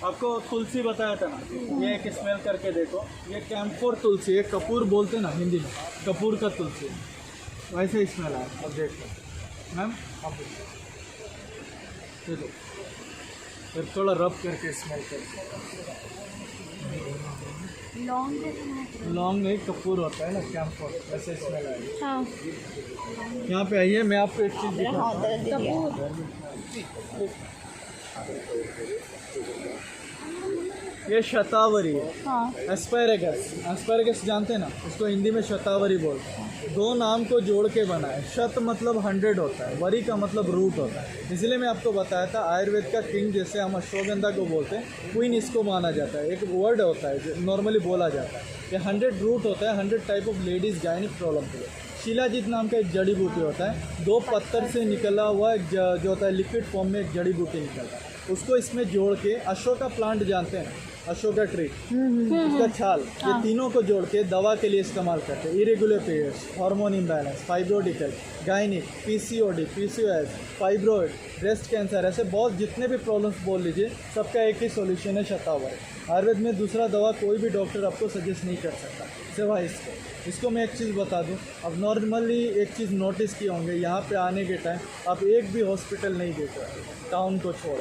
आपको तुलसी बताया था ना, ये एक स्मेल करके देखो, ये कैम्फोर तुलसी, ये कपूर बोलते हैं ना हिंदी में, कपूर का तुलसी, वैसे स्मेल है। अब देखो मैम, आप देखो, फिर थोड़ा रब करके स्मेल करके। लौंग एक कपूर होता है ना, कैम्फोर, वैसे स्मेल आएगी। हाँ। यहाँ पे आइए, मैं आपको एक चीज़ दिखाता हूँ। ये शतावरी है, हाँ। एस्पैरेगस जानते हैं ना, उसको हिंदी में शतावरी बोलते हैं। 2 नाम को जोड़ के बना है। शत मतलब 100 होता है, वरी का मतलब रूट होता है। इसलिए मैं आपको बताया था आयुर्वेद का किंग, जैसे हम अश्वगंधा को बोलते हैं, क्वीन इसको माना जाता है। एक वर्ड होता है जो नॉर्मली बोला जाता है। ये 100 रूट होता है, 100 type of ladies gynaec problem के लिए। शिलाजीत नाम का एक जड़ी बूटी होता है, 2 पत्थर से निकला हुआ एक जो होता है लिक्विड फॉर्म में एक जड़ी बूटी निकलता है, उसको इसमें जोड़ के, अशोका प्लांट जानते हैं, अशोका ट्री, उसका छाल, ये तीनों को जोड़ के दवा के लिए इस्तेमाल करते हैं। Irregular periods, hormone imbalance, fibroidical, gynaec, PCOD, PCOS, fibroid, breast cancer, ऐसे बहुत जितने भी प्रॉब्लम्स बोल लीजिए, सबका एक ही सॉल्यूशन है शतावरी। आयुर्वेद में दूसरा दवा कोई भी डॉक्टर आपको सजेस्ट नहीं कर सकता सिवाय इसको मैं एक चीज़ बता दूं, अब नॉर्मली एक चीज़ नोटिस किए होंगे, यहाँ पे आने के टाइम आप एक भी हॉस्पिटल नहीं देख रहे टाउन को छोड़।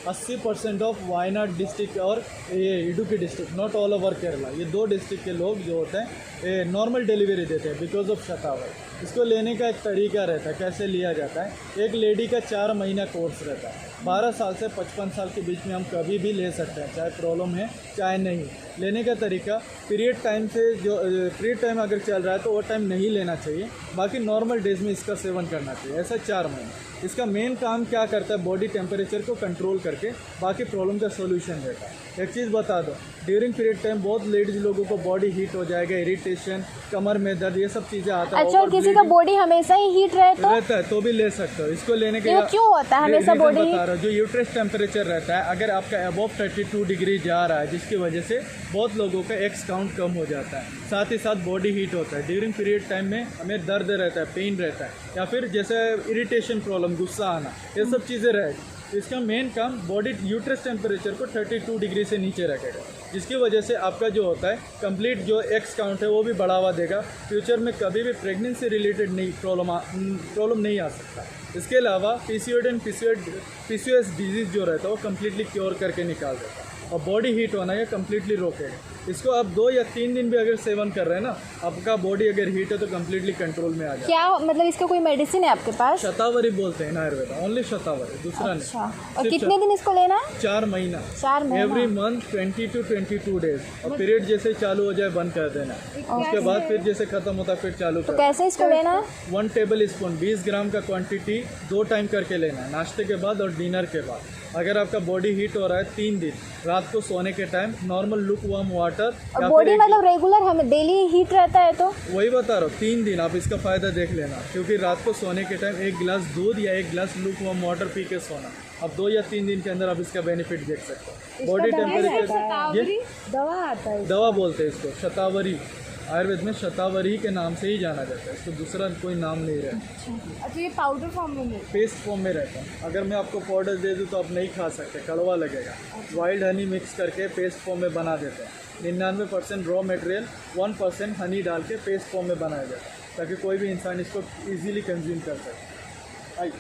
80% ऑफ वायनाड डिस्ट्रिक्ट और ये Idukki district, not all over Kerala, ये 2 डिस्ट्रिक्ट के लोग जो होते हैं नॉर्मल डिलीवरी देते हैं बिकॉज ऑफ शतावरी। इसको लेने का एक तरीका रहता है, कैसे लिया जाता है। एक लेडी का 4 महीना कोर्स रहता है। 12 साल से 55 साल के बीच में हम कभी भी ले सकते हैं, चाहे प्रॉब्लम है चाहे नहीं। लेने का तरीका, पीरियड टाइम से जो पीरियड टाइम अगर चल रहा है तो वो टाइम नहीं लेना चाहिए, बाकी नॉर्मल डेज में इसका सेवन करना चाहिए। ऐसा 4 महीने। इसका मेन काम क्या करता है, बॉडी टेम्परेचर को कंट्रोल करके बाकी प्रॉब्लम का सोल्यूशन देता है। एक चीज़ बता दो, ड्यूरिंग पीरियड टाइम बहुत लेडीज लोगों को बॉडी हीट हो जाएगा, इरिटेशन, कमर में दर्द, ये सब चीज़ें आता है। अच्छा, और किसी का बॉडी हमेशा ही हीट रहता है तो भी ले सकते हो। इसको लेने के क्यों होता है हमेशा बॉडी? बता रहा हूँ, जो यूट्रस टेम्परेचर रहता है, अगर आपका अबव 32 डिग्री जा रहा है, जिसकी वजह से बहुत लोगों का एक्स काउंट कम हो जाता है, साथ ही साथ बॉडी हीट होता है। ड्यूरिंग पीरियड टाइम में हमें दर्द रहता है, पेन रहता है, या फिर जैसे इरिटेशन प्रॉब्लम, गुस्सा आना, ये सब चीज़ें रहेगी। इसका मेन काम बॉडी यूट्रस टेम्परेचर को 32 डिग्री से नीचे रखेगा, जिसकी वजह से आपका जो होता है कंप्लीट जो एक्स काउंट है वो भी बढ़ावा देगा। फ्यूचर में कभी भी प्रेगनेंसी रिलेटेड नहीं प्रॉब्लम नहीं आ सकता। इसके अलावा पीसीओडी एंड पीसीओएस डिजीज़ जो रहता है वो कम्प्लीटली क्योर करके निकाल देता है, और बॉडी हीट होना ये कम्प्लीटली रोकेगा। इसको आप 2 या 3 दिन भी अगर सेवन कर रहे हैं ना, आपका बॉडी अगर हीट है तो कम्प्लीटली कंट्रोल में आ जाए। क्या मतलब इसका कोई मेडिसिन है आपके पास? शतावरी बोलते हैं ना आयुर्वेद, ओनली शतावरी, दूसरा अच्छा। नहीं। और कितने दिन इसको लेना है? 4 महीना, 4 महीना, एवरी मंथ 20 to 22 डेज। और पीरियड जैसे चालू हो जाए बंद कर देना, उसके बाद फिर जैसे खत्म होता फिर चालू तो कर। कैसे इसको लेना है? 1 टेबल स्पून 20 ग्राम का क्वांटिटी 2 टाइम करके लेना है, नाश्ते के बाद और डिनर के बाद। अगर आपका बॉडी हीट हो रहा है 3 दिन, रात को सोने के time normal look warm water, और बॉडी मतलब रेगुलर हमें डेली हीट रहता है तो? वही बता रहा हूँ, 3 दिन आप इसका फ़ायदा देख लेना, क्योंकि रात को सोने के टाइम 1 गिलास दूध या 1 गिलास लुक वार्म वाटर पी के सोना। अब 2 या 3 दिन के अंदर आप इसका बेनिफिट देख सकते हो। बॉडी टेम्परेचर, ये दवा आता है, दवा बोलते हैं इसको, शतावरी आयुर्वेद में शतावरी के नाम से ही जाना जाता है, इसको दूसरा कोई नाम नहीं रहता। अच्छा, ये पाउडर फॉर्म में मिलता पेस्ट फॉर्म में रहता है। अगर मैं आपको पाउडर दे दूँ तो आप नहीं खा सकते, कड़वा लगेगा। वाइल्ड हनी मिक्स करके पेस्ट फॉर्म में बना देते हैं। 99% रॉ मटेरियल, 1% हनी डाल के पेस्ट फॉर्म में बनाया जाता है, ताकि कोई भी इंसान इसको ईजिली कंज्यूम कर सके। आइए,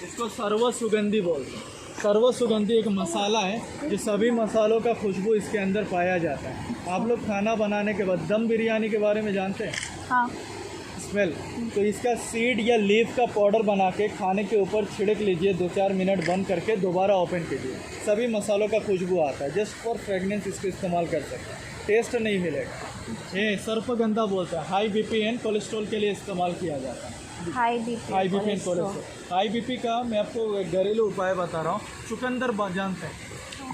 इसको सर्व सुगंधी बोलते हैं। सर्व सुगंधी एक मसाला है जो सभी मसालों का खुशबू इसके अंदर पाया जाता है। आप लोग खाना बनाने के बाद दम बिरयानी के बारे में जानते हैं? हाँ। स्मेल, तो इसका सीड या लीफ का पाउडर बना के खाने के ऊपर छिड़क लीजिए, 2-4 मिनट बंद करके दोबारा ओपन कीजिए, सभी मसालों का खुशबू आता है। जस्ट फॉर फ्रेगनेंस इसको इस्तेमाल कर सकते हैं, टेस्ट नहीं मिलेगा। ये सर्पगंधा बोलते हैं, हाई बीपी एंड कोलेस्ट्रॉल के लिए इस्तेमाल किया जाता है। High BP high BP and cholesterol. High BP का मैं आपको एक घरेलू उपाय बता रहा हूँ। चुकंदर जानते हैं?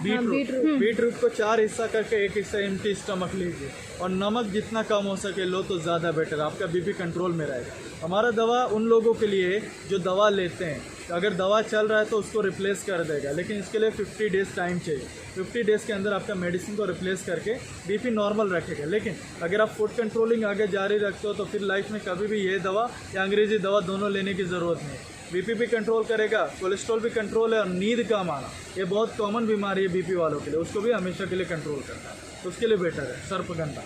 बीटरूट को 4 हिस्सा करके 1 हिस्सा एम्प्टी स्टमक लीजिए और नमक जितना कम हो सके लो तो ज़्यादा बेटर, आपका बीपी कंट्रोल में रहेगा। हमारा दवा उन लोगों के लिए जो दवा लेते हैं, अगर दवा चल रहा है तो उसको रिप्लेस कर देगा, लेकिन इसके लिए 50 डेज़ टाइम चाहिए। 50 डेज़ के अंदर आपका मेडिसिन को रिप्लेस करके बीपी नॉर्मल रखेगा। लेकिन अगर आप फूड कंट्रोलिंग आगे जारी रखते हो तो फिर लाइफ में कभी भी ये दवा या अंग्रेज़ी दवा दोनों लेने की ज़रूरत नहीं है। बीपी भी कंट्रोल करेगा, कोलेस्ट्रॉल भी कंट्रोल है और नींद कम आना, ये बहुत कॉमन बीमारी है बीपी वालों के लिए, उसको भी हमेशा के लिए कंट्रोल करता है, तो उसके लिए बेटर है सर्पगंधा।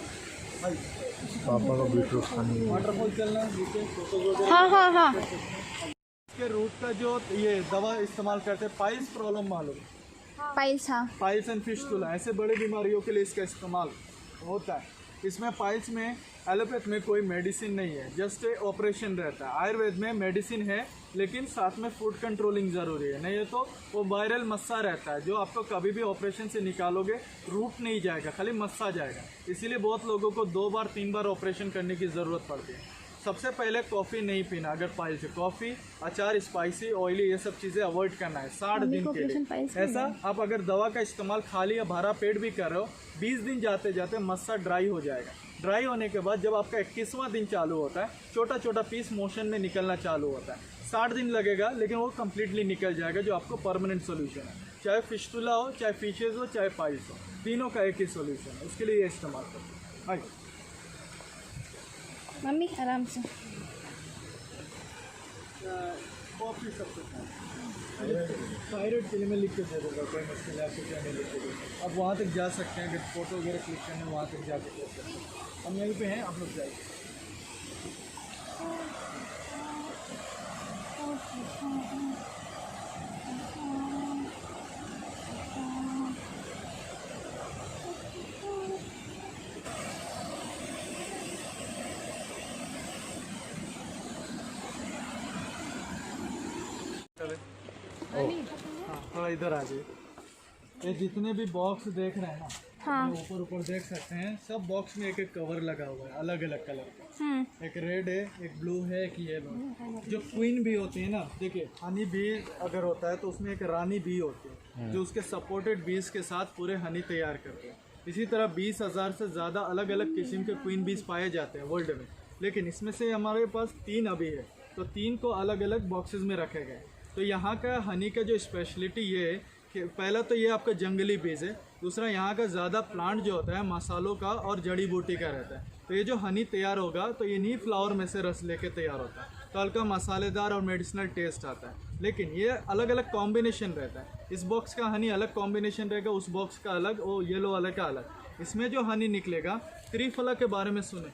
पापा को बीटरूट खानी है। वाटरफॉल चलना है, हाँ हाँ हाँ। इसके रूट का जो ये दवा इस्तेमाल करते हैं, पाइल्स प्रॉब्लम मालूम? पाइल्स, हाँ। पाइल्स एंड फिस्टुला, ऐसे बड़ी बीमारियों के लिए इसका इस्तेमाल होता है। इसमें पाइल्स में एलोपैथ में कोई मेडिसिन नहीं है, जस्ट ऑपरेशन रहता है। आयुर्वेद में मेडिसिन है, लेकिन साथ में फूड कंट्रोलिंग ज़रूरी है, नहीं है तो वो वायरल मस्सा रहता है जो आपको कभी भी ऑपरेशन से निकालोगे रूट नहीं जाएगा, खाली मस्सा जाएगा। इसीलिए बहुत लोगों को 2 बार 3 बार ऑपरेशन करने की ज़रूरत पड़ती है। सबसे पहले कॉफ़ी नहीं पीना, अगर पाइल्स है कॉफ़ी, अचार, स्पाइसी, ऑयली, ये सब चीज़ें अवॉइड करना है 60 दिन के लिए। ऐसा आप अगर दवा का इस्तेमाल खाली या भरा पेट भी कर रहे हो, 20 दिन जाते जाते मस्सा ड्राई हो जाएगा। ड्राई होने के बाद जब आपका 21वां दिन चालू होता है, छोटा छोटा पीस मोशन में निकलना चालू होता है। 60 दिन लगेगा, लेकिन वो कम्प्लीटली निकल जाएगा, जो आपको परमानेंट सोल्यूशन है। चाहे फिस्टुला हो, चाहे फिशेज हो, चाहे पाइल्स हो, तीनों का एक ही सोल्यूशन है, उसके लिए ये इस्तेमाल करते हैं। मम्मी आराम से। कॉफ़ी सबसे थायराइड के लिए मैं लिख के दे दूँगा, कोई मुश्किल है आपको क्या नहीं लिख के दूँगा। आप वहाँ तक जा सकते हैं, अगर फोटो वगैरह क्लिक करना है वहाँ तक जाके कर सकते हैं। हम यहीं पे हैं, आप लोग जाइए। हाँ, थोड़ा इधर आ जाइए। ये जितने भी बॉक्स देख रहे हैं ना, हाँ। ऊपर देख सकते हैं, सब बॉक्स में एक एक कवर लगा हुआ है, अलग अलग कलर का। एक रेड है, एक ब्लू है, एक येलो। जो क्वीन बी होती है ना, देखिए हनी बी अगर होता है तो उसमें एक रानी बी होती है जो उसके सपोर्टेड बीज के साथ पूरे हनी तैयार करते हैं। इसी तरह 20,000 से ज़्यादा अलग अलग किस्म के क्वीन बीज पाए जाते हैं वर्ल्ड में, लेकिन इसमें से हमारे पास 3 अभी है, तो 3 को अलग अलग बॉक्सेस में रखे गए। तो यहाँ का हनी का जो स्पेशलिटी ये है कि पहला तो ये आपका जंगली बीज है, दूसरा यहाँ का ज़्यादा प्लांट जो होता है मसालों का और जड़ी बूटी का रहता है। तो ये जो हनी तैयार होगा तो इन्हीं फ्लावर में से रस लेके तैयार होता है, तो हल्का मसालेदार और मेडिसिनल टेस्ट आता है। लेकिन ये अलग अलग कॉम्बिनेशन रहता है, इस बॉक्स का हनी अलग कॉम्बिनेशन रहेगा, उस बॉक्स का अलग, वो येलो वाले का अलग। इसमें जो हनी निकलेगा, त्रिफला के बारे में सुने?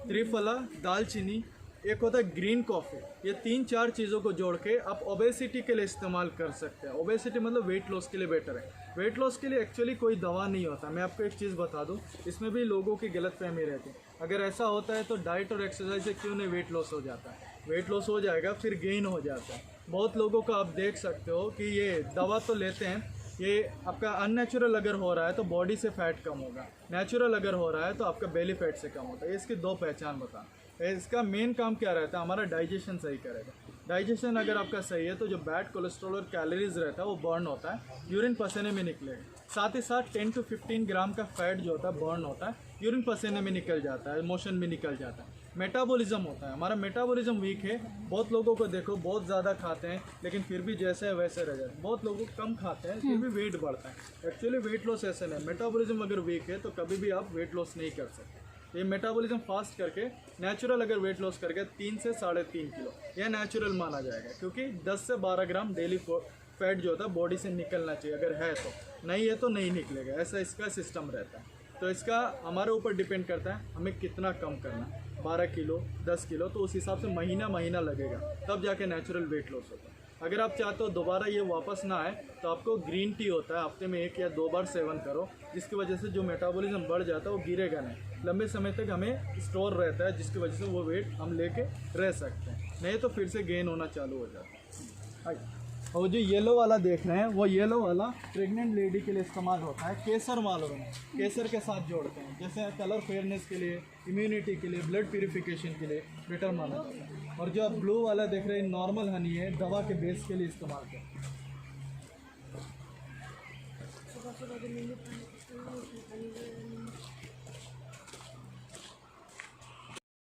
त्रिफला, दालचीनी, एक होता है ग्रीन कॉफ़ी, ये 3-4 चीज़ों को जोड़ के आप ओबेसिटी के लिए इस्तेमाल कर सकते हैं। ओबेसिटी मतलब वेट लॉस के लिए बेटर है। वेट लॉस के लिए एक्चुअली कोई दवा नहीं होता। मैं आपको एक चीज़ बता दूं, इसमें भी लोगों की गलतफहमी रहती है। अगर ऐसा होता है तो डाइट और एक्सरसाइज से क्यों नहीं वेट लॉस हो जाता है? वेट लॉस हो जाएगा, फिर गेन हो जाता है। बहुत लोगों को आप देख सकते हो कि ये दवा तो लेते हैं, ये आपका अननेचुरल अगर हो रहा है तो बॉडी से फैट कम होगा, नेचुरल अगर हो रहा है तो आपका बेली फैट से कम होता है। इसकी 2 पहचान बता। इसका मेन काम क्या रहता है? हमारा डाइजेशन सही करेगा। डाइजेशन अगर आपका सही है तो जो बैड कोलेस्ट्रॉल और कैलोरीज रहता है वो बर्न होता है, यूरिन पसीने में निकलेगा। साथ ही साथ 10 से 15 ग्राम का फैट जो होता है बर्न होता है, यूरिन पसीने में निकल जाता है, मोशन में निकल जाता है। मेटाबॉलिज्म होता है, हमारा मेटाबॉलिज्म वीक है। बहुत लोगों को देखो बहुत ज़्यादा खाते हैं लेकिन फिर भी जैसे है वैसे रह जाते हैं, बहुत लोगों को कम खाते हैं फिर भी वेट बढ़ता है। एक्चुअली वेट लॉस ऐसे नहीं, मेटाबॉलिज्म अगर वीक है तो कभी भी आप वेट लॉस नहीं कर सकते। ये मेटाबॉलिज्म फास्ट करके नेचुरल अगर वेट लॉस करके 3 से 3.5 किलो यह नेचुरल माना जाएगा, क्योंकि 10 से 12 ग्राम डेली फैट जो होता है बॉडी से निकलना चाहिए, अगर है तो, नहीं है तो नहीं निकलेगा, ऐसा इसका सिस्टम रहता है। तो इसका हमारे ऊपर डिपेंड करता है हमें कितना कम करना, 12 किलो 10 किलो, तो उस हिसाब से महीना लगेगा तब जाके नेचुरल वेट लॉस होता है। अगर आप चाहते हो दोबारा ये वापस ना आए तो आपको ग्रीन टी होता है, हफ्ते में 1 या 2 बार सेवन करो, जिसकी वजह से जो मेटाबॉलिज्म बढ़ जाता है वो गिरेगा नहीं, लंबे समय तक हमें स्टोर रहता है, जिसकी वजह से वो वेट हम लेके रह सकते हैं, नहीं तो फिर से गेन होना चालू हो जाता है। और जो येलो वाला देख रहे हैं वो येलो वाला प्रेग्नेंट लेडी के लिए इस्तेमाल होता है। केसर मालूम है, केसर के साथ जोड़ते हैं, जैसे कलर फेयरनेस के लिए, इम्यूनिटी के लिए, ब्लड प्यूरिफिकेशन के लिए बेटर माना जाता है। और जो आप ब्लू वाला देख रहे हैं नॉर्मल हनी है, दवा के बेस के लिए इस्तेमाल करते हैं।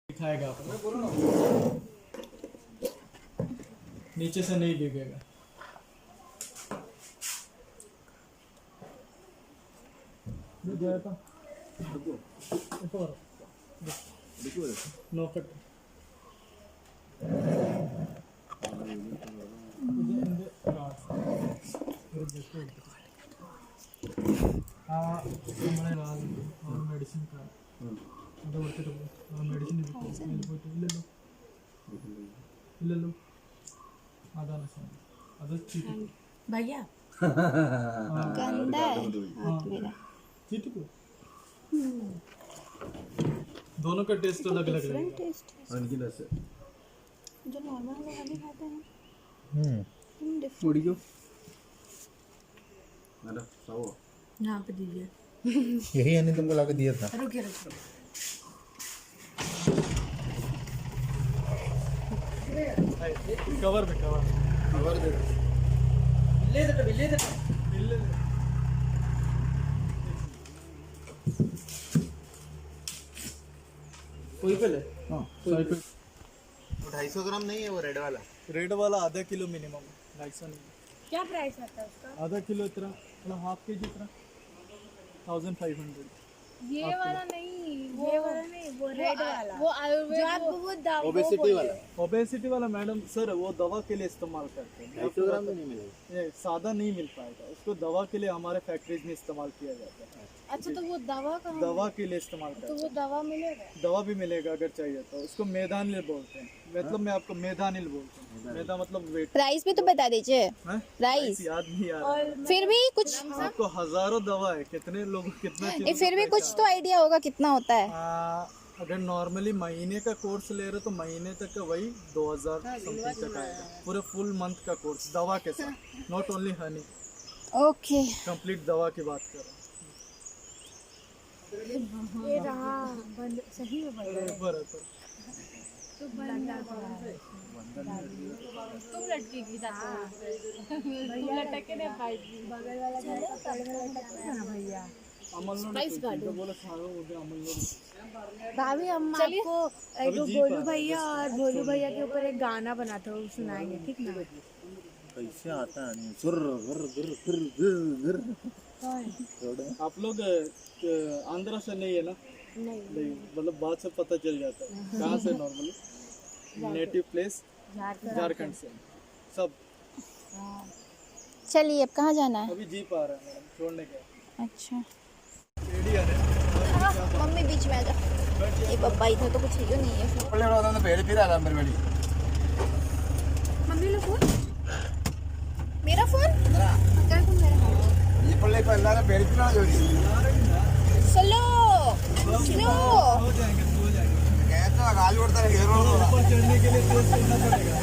दिखाएगा आपको, नीचे से नहीं दिखेगा। नो कट मेडिसिन का मेडिसिन ले लो भैया गंदा है हाथ मेरा। दोनों का टेस्ट अलग अलग है। टेस्ट जो नॉर्मल लोग अभी खाते हैं यहाँ पे दीजिए। यही है, नहीं तुमको ला के दिया था। रुकिए कवर पे कवर दे कोई पे ले। हाँ 250 ग्राम नहीं है वो रेड वाला। रेड वाला आधा किलो मिनिमम, 250 नहीं। क्या प्राइस आता है उसका? आधा किलो इतना, मतलब हाफ के जी इतना 1500। ये वाला नहीं, ये वाला नहीं, वो रेड वाला, वो आयुर्वेद जो आपको वो दवा ओबेसिटी वाला। ओबेसिटी वाला मैडम सर वो दवा के लिए इस्तेमाल करते हैं। 250 ग्राम में नहीं मिलेगा। ये सादा नहीं मिल पाएगा, उसको दवा के लिए हमारे फैक्ट्रीज में इस्तेमाल किया जाता है। अच्छा तो वो दवा का दवा के लिए इस्तेमाल तो करते वो दवा मिलेगा? हैं। दवा भी मिलेगा अगर चाहिए तो। उसको मेदानिल बोलते हैं, मतलब मैं आपको मेदानिल बोलता हूँ। मैदा मतलब वेट। प्राइस भी तो बता दीजिए। प्राइस याद नहीं आ रहा। फिर भी कुछ आपको हजारों दवा है, कितने लोग कितना चीज़ों फिर भी का कुछ तो आइडिया होगा कितना होता है। अगर नॉर्मली महीने का कोर्स ले रहे हो तो महीने तक का वही 2000 समथिंग तक आएगा, पूरे फुल मंथ का कोर्स दवा के साथ, not only Honey, okay complete दवा की बात कर रहा हूँ। ये रहा बंद, सही में बंद है। ऊपर है तो तो बंद तुम लटकी की भैया लटके ने भाई बगल वाला घर का पेड़ में लटकता है ना भैया। अमन लोग बोले खाओ उधर अमन लोग। भाभी हम आपको एक गोलू भैया और भोलू भैया के ऊपर एक गाना बनाते हो सुनाएंगे, ठीक ना? कैसे आता है सुर गर गर गर गर। आप लोग आंध्रा से नहीं है ना? नहीं, मतलब बात से पता चल जाता है कहाँ से। नॉर्मली नेटिव प्लेस झारखंड से सब। चलिए अब कहाँ जाना है? अभी जीप आ रहा है मैडम छोड़ने के। अच्छा रेडी आ रहे। मम्मी बीच में आ जा। ये पापा इधर तो कुछ ही नहीं है। पल्ले वाला तो पेड़ फिर आ रहा है मेरी। मम्मी लो फोन। मेरा फोन क्या तुम मेरा फोन? ये पल्ले पर ला पेड़ फिर आ जोरी। स्लो स्लो हो जाएंगे तो हो जाएंगे। गया तो गाली उड़ता है घेरो। ऊपर चढ़ने के लिए तेज करना पड़ेगा।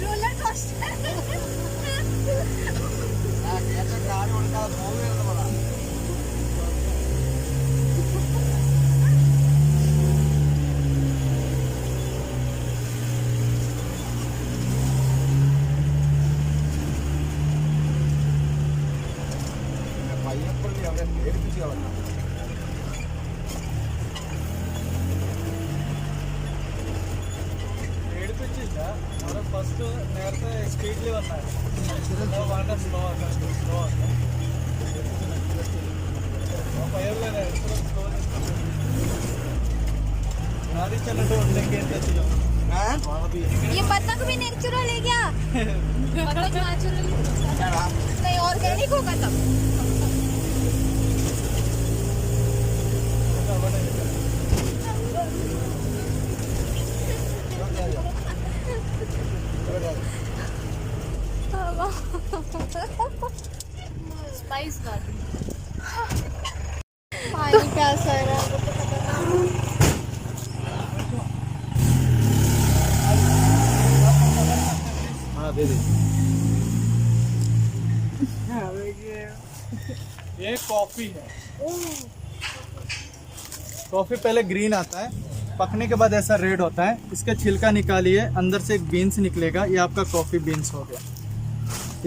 रोलर कोस्टर गाड़ी उड़ता है बड़ा। ಅಯ್ಯಪ್ಪಲ್ಲಿ ಅವರೇ ಹೇಳ್ತೀವಿ ಅವನ್ನ ఏడిపించింద మన ఫస్ట్ నేర్తే స్పీడ్లీ ఉన్నాయి వాటర్ స్లో స్లో పైర్లే స్లో गाड़ी चलते उड़ने తెచ్చిలో ये बत्तख भी नेचुरल है क्या? बत्तख नेचुरल नहीं, ऑर्गेनिक होगा तब। स्पाइस गार्डन पानी प्यासा है हाँ दे दे ये कॉफी है। कॉफी पहले ग्रीन आता है, पकने के बाद ऐसा रेड होता है। इसका छिलका निकालिए, अंदर से एक बीन्स निकलेगा, ये आपका कॉफी बीन्स हो गया।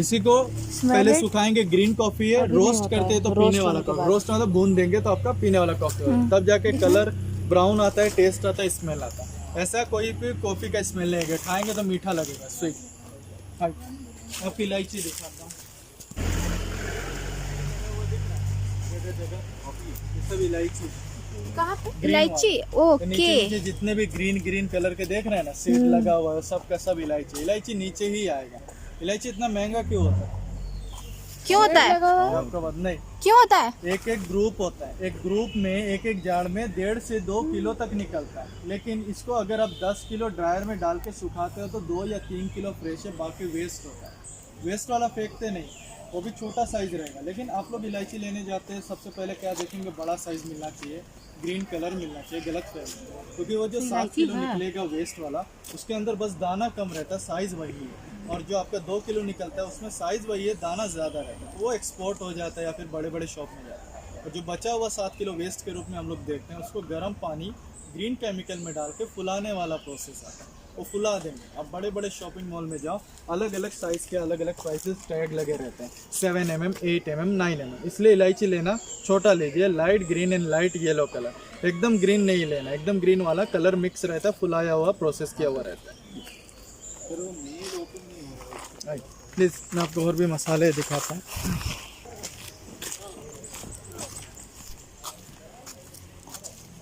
इसी को पहले सुखाएंगे, ग्रीन कॉफी है, रोस्ट करते हैं तो पीने वाला कॉफी, रोस्ट मतलब भून देंगे तो आपका पीने वाला कॉफी होगा। तब जाके कलर ब्राउन आता है, टेस्ट आता है, स्मेल आता है। ऐसा कोई भी कॉफी का स्मेल नहीं है, खाएंगे तो मीठा लगेगा, स्वीट। अब इलायची दिखाता हूँ, सब इलायची कहाँ पे? ग्रीन इलायची, वाला। ओके। नीचे जितने भी ग्रीन ग्रीन कलर के देख रहे हैं ना, सीड लगा हुआ है, सब का सब इलायची। इलायची नीचे ही आएगा। इलायची इतना महंगा क्यों होता है क्यों होता है? आपको पता नहीं? क्यों होता है? एक एक ग्रुप होता है, एक ग्रुप में एक एक जाड़ में 1.5 से 2 किलो तक निकलता है। लेकिन इसको अगर आप 10 किलो ड्रायर में डाल के सुखाते हो तो 2 या 3 किलो फ्रेश है, बाकी वेस्ट होता है। वेस्ट वाला फेंकते नहीं, वो भी छोटा साइज रहेगा। लेकिन आप लोग इलायची लेने जाते हैं, सबसे पहले क्या देखेंगे, बड़ा साइज मिलना चाहिए, ग्रीन कलर मिलना चाहिए, गलत फहमी। क्योंकि वो जो 7 किलो निकलेगा वेस्ट वाला, उसके अंदर बस दाना कम रहता है, साइज वही है। और जो आपका 2 किलो निकलता है उसमें साइज वही है, दाना ज़्यादा रहता है, तो वो एक्सपोर्ट हो जाता है या फिर बड़े बड़े शॉप में जाता है। और जो बचा हुआ 7 किलो वेस्ट के रूप में हम लोग देखते हैं, उसको गर्म पानी ग्रीन केमिकल में डाल के फुलाने वाला प्रोसेस आता है, वो फुला देंगे। अब बड़े बड़े शॉपिंग मॉल में जाओ, अलग अलग साइज़ के अलग अलग प्राइसेस टैग लगे रहते हैं, 7 mm, 8 mm, 9 mm। इसलिए इलायची लेना छोटा लीजिए, light green and light yellow colour. एकदम ग्रीन नहीं लेना, एकदम ग्रीन वाला कलर मिक्स रहता है, फुलाया हुआ प्रोसेस किया हुआ रहता है। प्लीज़ मैं आपको और भी मसाले दिखाता हूँ।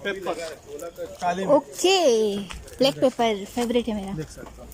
पेपर काली मिर्च ओके, ब्लैक पेपर फेवरेट है मेरा। देख सकते हो,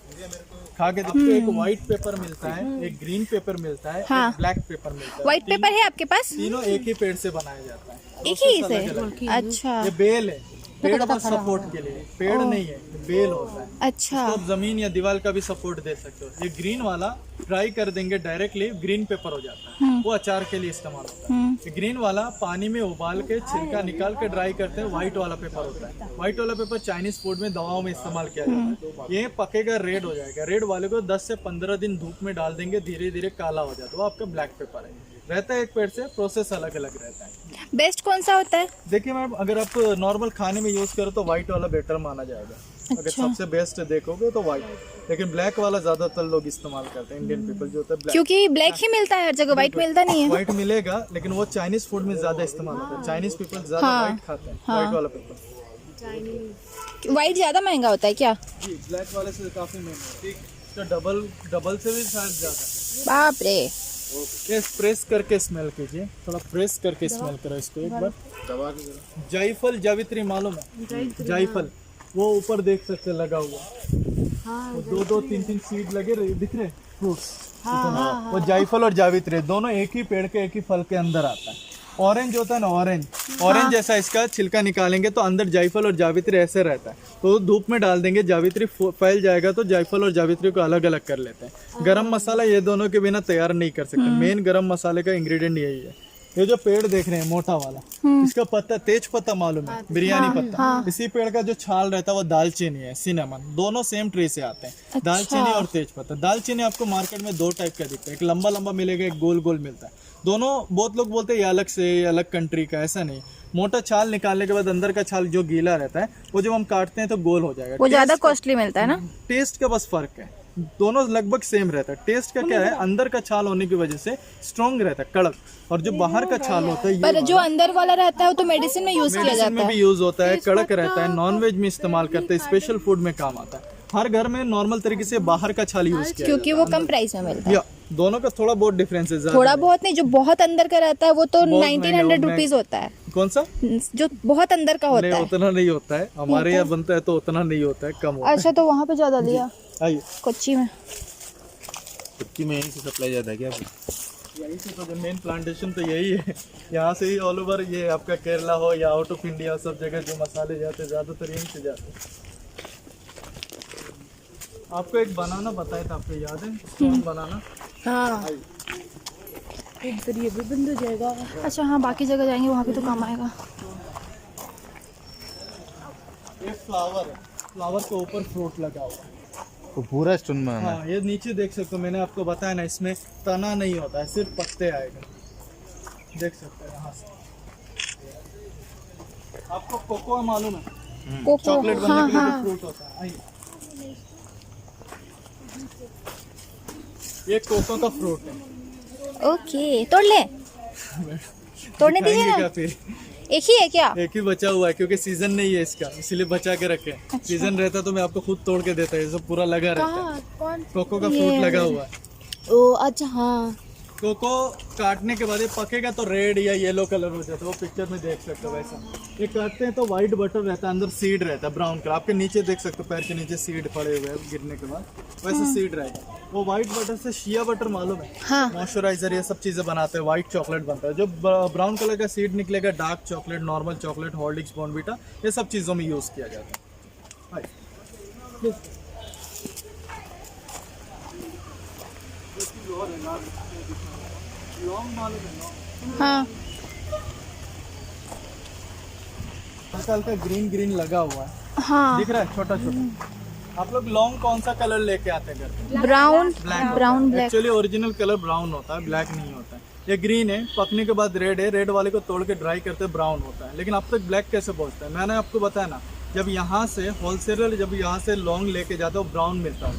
खा के देखो। एक व्हाइट पेपर मिलता है, एक ग्रीन पेपर मिलता है, हाँ। एक ब्लैक पेपर मिलता है। व्हाइट पेपर है आपके पास? तीनों एक ही पेड़ से बनाया जाता है, एक ही प्रोसेस से? अलग-अलग है। अच्छा ये बेल है, पेड़ बस सपोर्ट के लिए, पेड़ नहीं है, बेल होता है। अच्छा, तो आप जमीन या दीवार का भी सपोर्ट दे सकते हो। ये ग्रीन वाला फ्राई कर देंगे डायरेक्टली, ग्रीन पेपर हो जाता है, वो अचार के लिए इस्तेमाल होता है। ये ग्रीन वाला पानी में उबाल के छिलका निकाल के ड्राई करते हैं, व्हाइट वाला पेपर होता है। व्हाइट वाला पेपर चाइनीज फूड में दवाओं में इस्तेमाल किया जाता है। ये पकेगा, रेड हो जाएगा। रेड वाले को 10 से 15 दिन धूप में डाल देंगे, धीरे धीरे काला हो जाता है, वो आपका ब्लैक पेपर है। रहता है एक पेड़ से, प्रोसेस अलग अलग रहता है। बेस्ट कौन सा होता है? देखिए मैम, अगर आप नॉर्मल खाने में यूज करो तो व्हाइट वाला बेटर माना जाएगा। अगर सबसे बेस्ट देखोगे तो व्हाइट, लेकिन ब्लैक वाला ज्यादातर लोग इस्तेमाल करते हैं, इंडियन पीपल जो होता है ब्लैक। क्योंकि ब्लैक ही मिलता है हर जगह, व्हाइट मिलता नहीं है। व्हाइट मिलेगा, लेकिन वो चाइनीज फूड में ज्यादा इस्तेमाल होता है। चाइनीज पीपल ज्यादा व्हाइट खाते हैं, व्हाइट वाला पेपर। व्हाइट ज्यादा महंगा होता है क्या? जी, ब्लैक वाले से काफी महंगा है, तो डबल से भी शायद ज्यादा। बाप रे। ये प्रेस करके स्मेल कीजिए, थोड़ा प्रेस करके स्मेल करो इसको एक बार। जायफल जावित्री मालूम है? जायफल वो ऊपर देख सकते लगा हुआ, वो 2 3 सीड लगे दिख रहे फ्रूट्स। वो जायफल और जावित्री दोनों एक ही पेड़ के एक ही फल के अंदर आता है। ऑरेंज होता है ना, ऑरेंज जैसा इसका छिलका निकालेंगे तो अंदर जायफल और जावित्री ऐसे रहता है। तो धूप में डाल देंगे, जावित्री फैल जाएगा तो जायफल और जावित्री को अलग अलग कर लेते हैं। गरम मसाला ये दोनों के बिना तैयार नहीं कर सकते। मेन गरम मसाले का इंग्रेडिएंट यही है। ये जो पेड़ देख रहे हैं मोटा वाला, इसका पत्ता तेज पत्ता मालूम है, बिरयानी पत्ता। इसी पेड़ का जो छाल रहता है वो दालचीनी है, सिनेमन, दोनों सेम ट्री से आते हैं। दालचीनी और तेज पत्ता। दालचीनी आपको मार्केट में 2 टाइप का दिखता है, एक लंबा लंबा मिलेगा, एक गोल गोल मिलता है। दोनों बहुत लोग बोलते हैं ये अलग से, ये अलग कंट्री का, ऐसा नहीं। मोटा छाल निकालने के बाद अंदर का छाल जो गीला रहता है वो जब हम काटते हैं तो गोल हो जाएगा। वो ज्यादा कॉस्टली मिलता है ना? टेस्ट का बस फर्क है। दोनों लगभग सेम रहता है। टेस्ट का क्या है, अंदर का छाल होने की वजह से स्ट्रॉन्ग रहता है, कड़क, और जो बाहर का छाल होता है पर जो अंदर वाला रहता है वो तो मेडिसिन में यूज किया मेडिसिन जाता में है। भी यूज होता है, कड़क रहता है, नॉनवेज में इस्तेमाल करते हैं, स्पेशल फूड में काम आता है। हर घर में नॉर्मल तरीके से बाहर का छाल यूज किया क्योंकि वो कम प्राइस में मिलता है। या दोनों का थोड़ा बहुत डिफरेंस है। थोड़ा बहुत नहीं, जो बहुत अंदर का रहता है वो तो बहुत 1900 महंगा, रुपीज होता है। कौन सा? जो बहुत अंदर का होता नहीं, है। उतना नहीं होता है, हमारे यहाँ बनता है तो उतना नहीं होता है, कम होता अच्छा, तो वहाँ पे ज्यादा लिया है। आइए, कोच्चि में। कुट्टी में यहीं से सप्लाई ज़्यादा है क्या? यही से तो मेन प्लांटेशन तो यही है, यहाँ से ही ऑल ओवर, ये आपका केरला हो या आउट ऑफ इंडिया, सब जगह जो मसाले जाते हैं ज़्यादातर यहीं से जाते हैं। आपको एक बनाना बताया था, आपको याद है? स्टोन बनाना। हाँ, इधर ये भी बंद हो जाएगा। अच्छा हाँ, बाकी जगह जाएंगे वहाँ पे तो काम आएगा। ये फ्लावर है, फ्लावर के ऊपर फ्रूट लगा हुआ है। वो पूरा स्टोन बनाना है। हाँ, ये नीचे देख सकते हो, मैंने आपको बताया ना, इसमें तना नहीं होता है, सिर्फ पत्ते आएगा, देख सकते हैं यहाँ से। आपको कोकोआ मालूम है? कोको, चॉकलेट बनने हाँ के लिए हाँ। जो फ्रूट होता है, आइए। ये कोको का फ्रूट है। ओके, तोड़ ले, तोड़ने दीजिए खाएंगे ना। क्या फिर? एक ही है क्या? एक ही बचा हुआ है क्योंकि सीजन नहीं है इसका, इसलिए बचा के रखे। सीजन रहता तो मैं आपको खुद तोड़ के देता, ये सब पूरा लगा रहता है। कौन? कोको का फ्रूट लगा हुआ है। ओ अच्छा, हाँ। कोको काटने के बाद ये पकेगा तो रेड या येलो कलर हो जाता है, वो पिक्चर में देख सकते हो वैसा। ये काटते हैं तो वाइट बटर रहता है, अंदर सीड रहता है ब्राउन कलर, आपके नीचे देख सकते हो, पैर के नीचे सीड पड़े हुए हैं गिरने के बाद, वैसे सीड रहेगा। वो वाइट बटर से शिया बटर मालूम है? हाँ। मॉइस्चराइजर, ये सब चीज़ें बनाते हैं, वाइट चॉकलेट बनता है। जो ब्राउन कलर का सीड निकलेगा, dark chocolate, normal chocolate, Horlicks, Bournvita, ये सब चीज़ों में यूज़ किया जाता है। हाँ, हल्का हल्का ग्रीन ग्रीन लगा हुआ है, हाँ। दिख रहा है, छोटा छोटा। आप लोग लॉन्ग कौन सा कलर लेके आते हैं घर पे? Brown, black. Brown black. Actually original colour brown होता है, ब्लैक नहीं होता है। ये ग्रीन है, पकने के बाद रेड है, रेड वाले को तोड़ के ड्राई करते ब्राउन होता है। लेकिन अब तक ब्लैक कैसे पहुंचता है? मैंने आपको बताया ना, जब यहाँ से होलसेलर जब यहाँ से लॉन्ग लेके जाते हैं, वो ब्राउन मिलता है।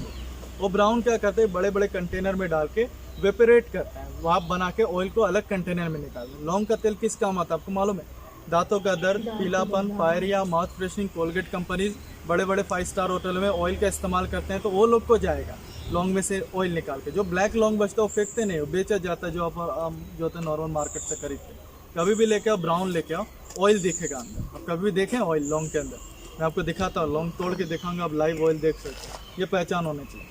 वो ब्राउन क्या करते हैं, बड़े बड़े कंटेनर में डाल के वेपरेट करते हैं, वाप बना के ऑयल को अलग कंटेनर में निकालते हैं। लौंग का तेल किस काम आता है आपको मालूम है? दांतों का दर्द, पीलापन, pyorrhoea, mouth freshening, Colgate companies बड़े बड़े 5 स्टार होटल में ऑयल का इस्तेमाल करते हैं, तो वो लोग को जाएगा लौंग में से ऑयल निकाल के। जो ब्लैक लौंग बचता है वो फेंकते नहीं, वो बेचा जाता है, जो आप जो होता है नॉर्मल मार्केट से खरीदते हैं। कभी भी लेके आओ, ब्राउन लेके आओ, ऑयल दिखेगा अंदर। आप कभी भी देखें ऑयल लौंग के अंदर? मैं आपको दिखाता हूँ, लौंग तोड़ के दिखाऊंगा, आप लाइव ऑयल देख सकते हैं। ये पहचान होनी चाहिए।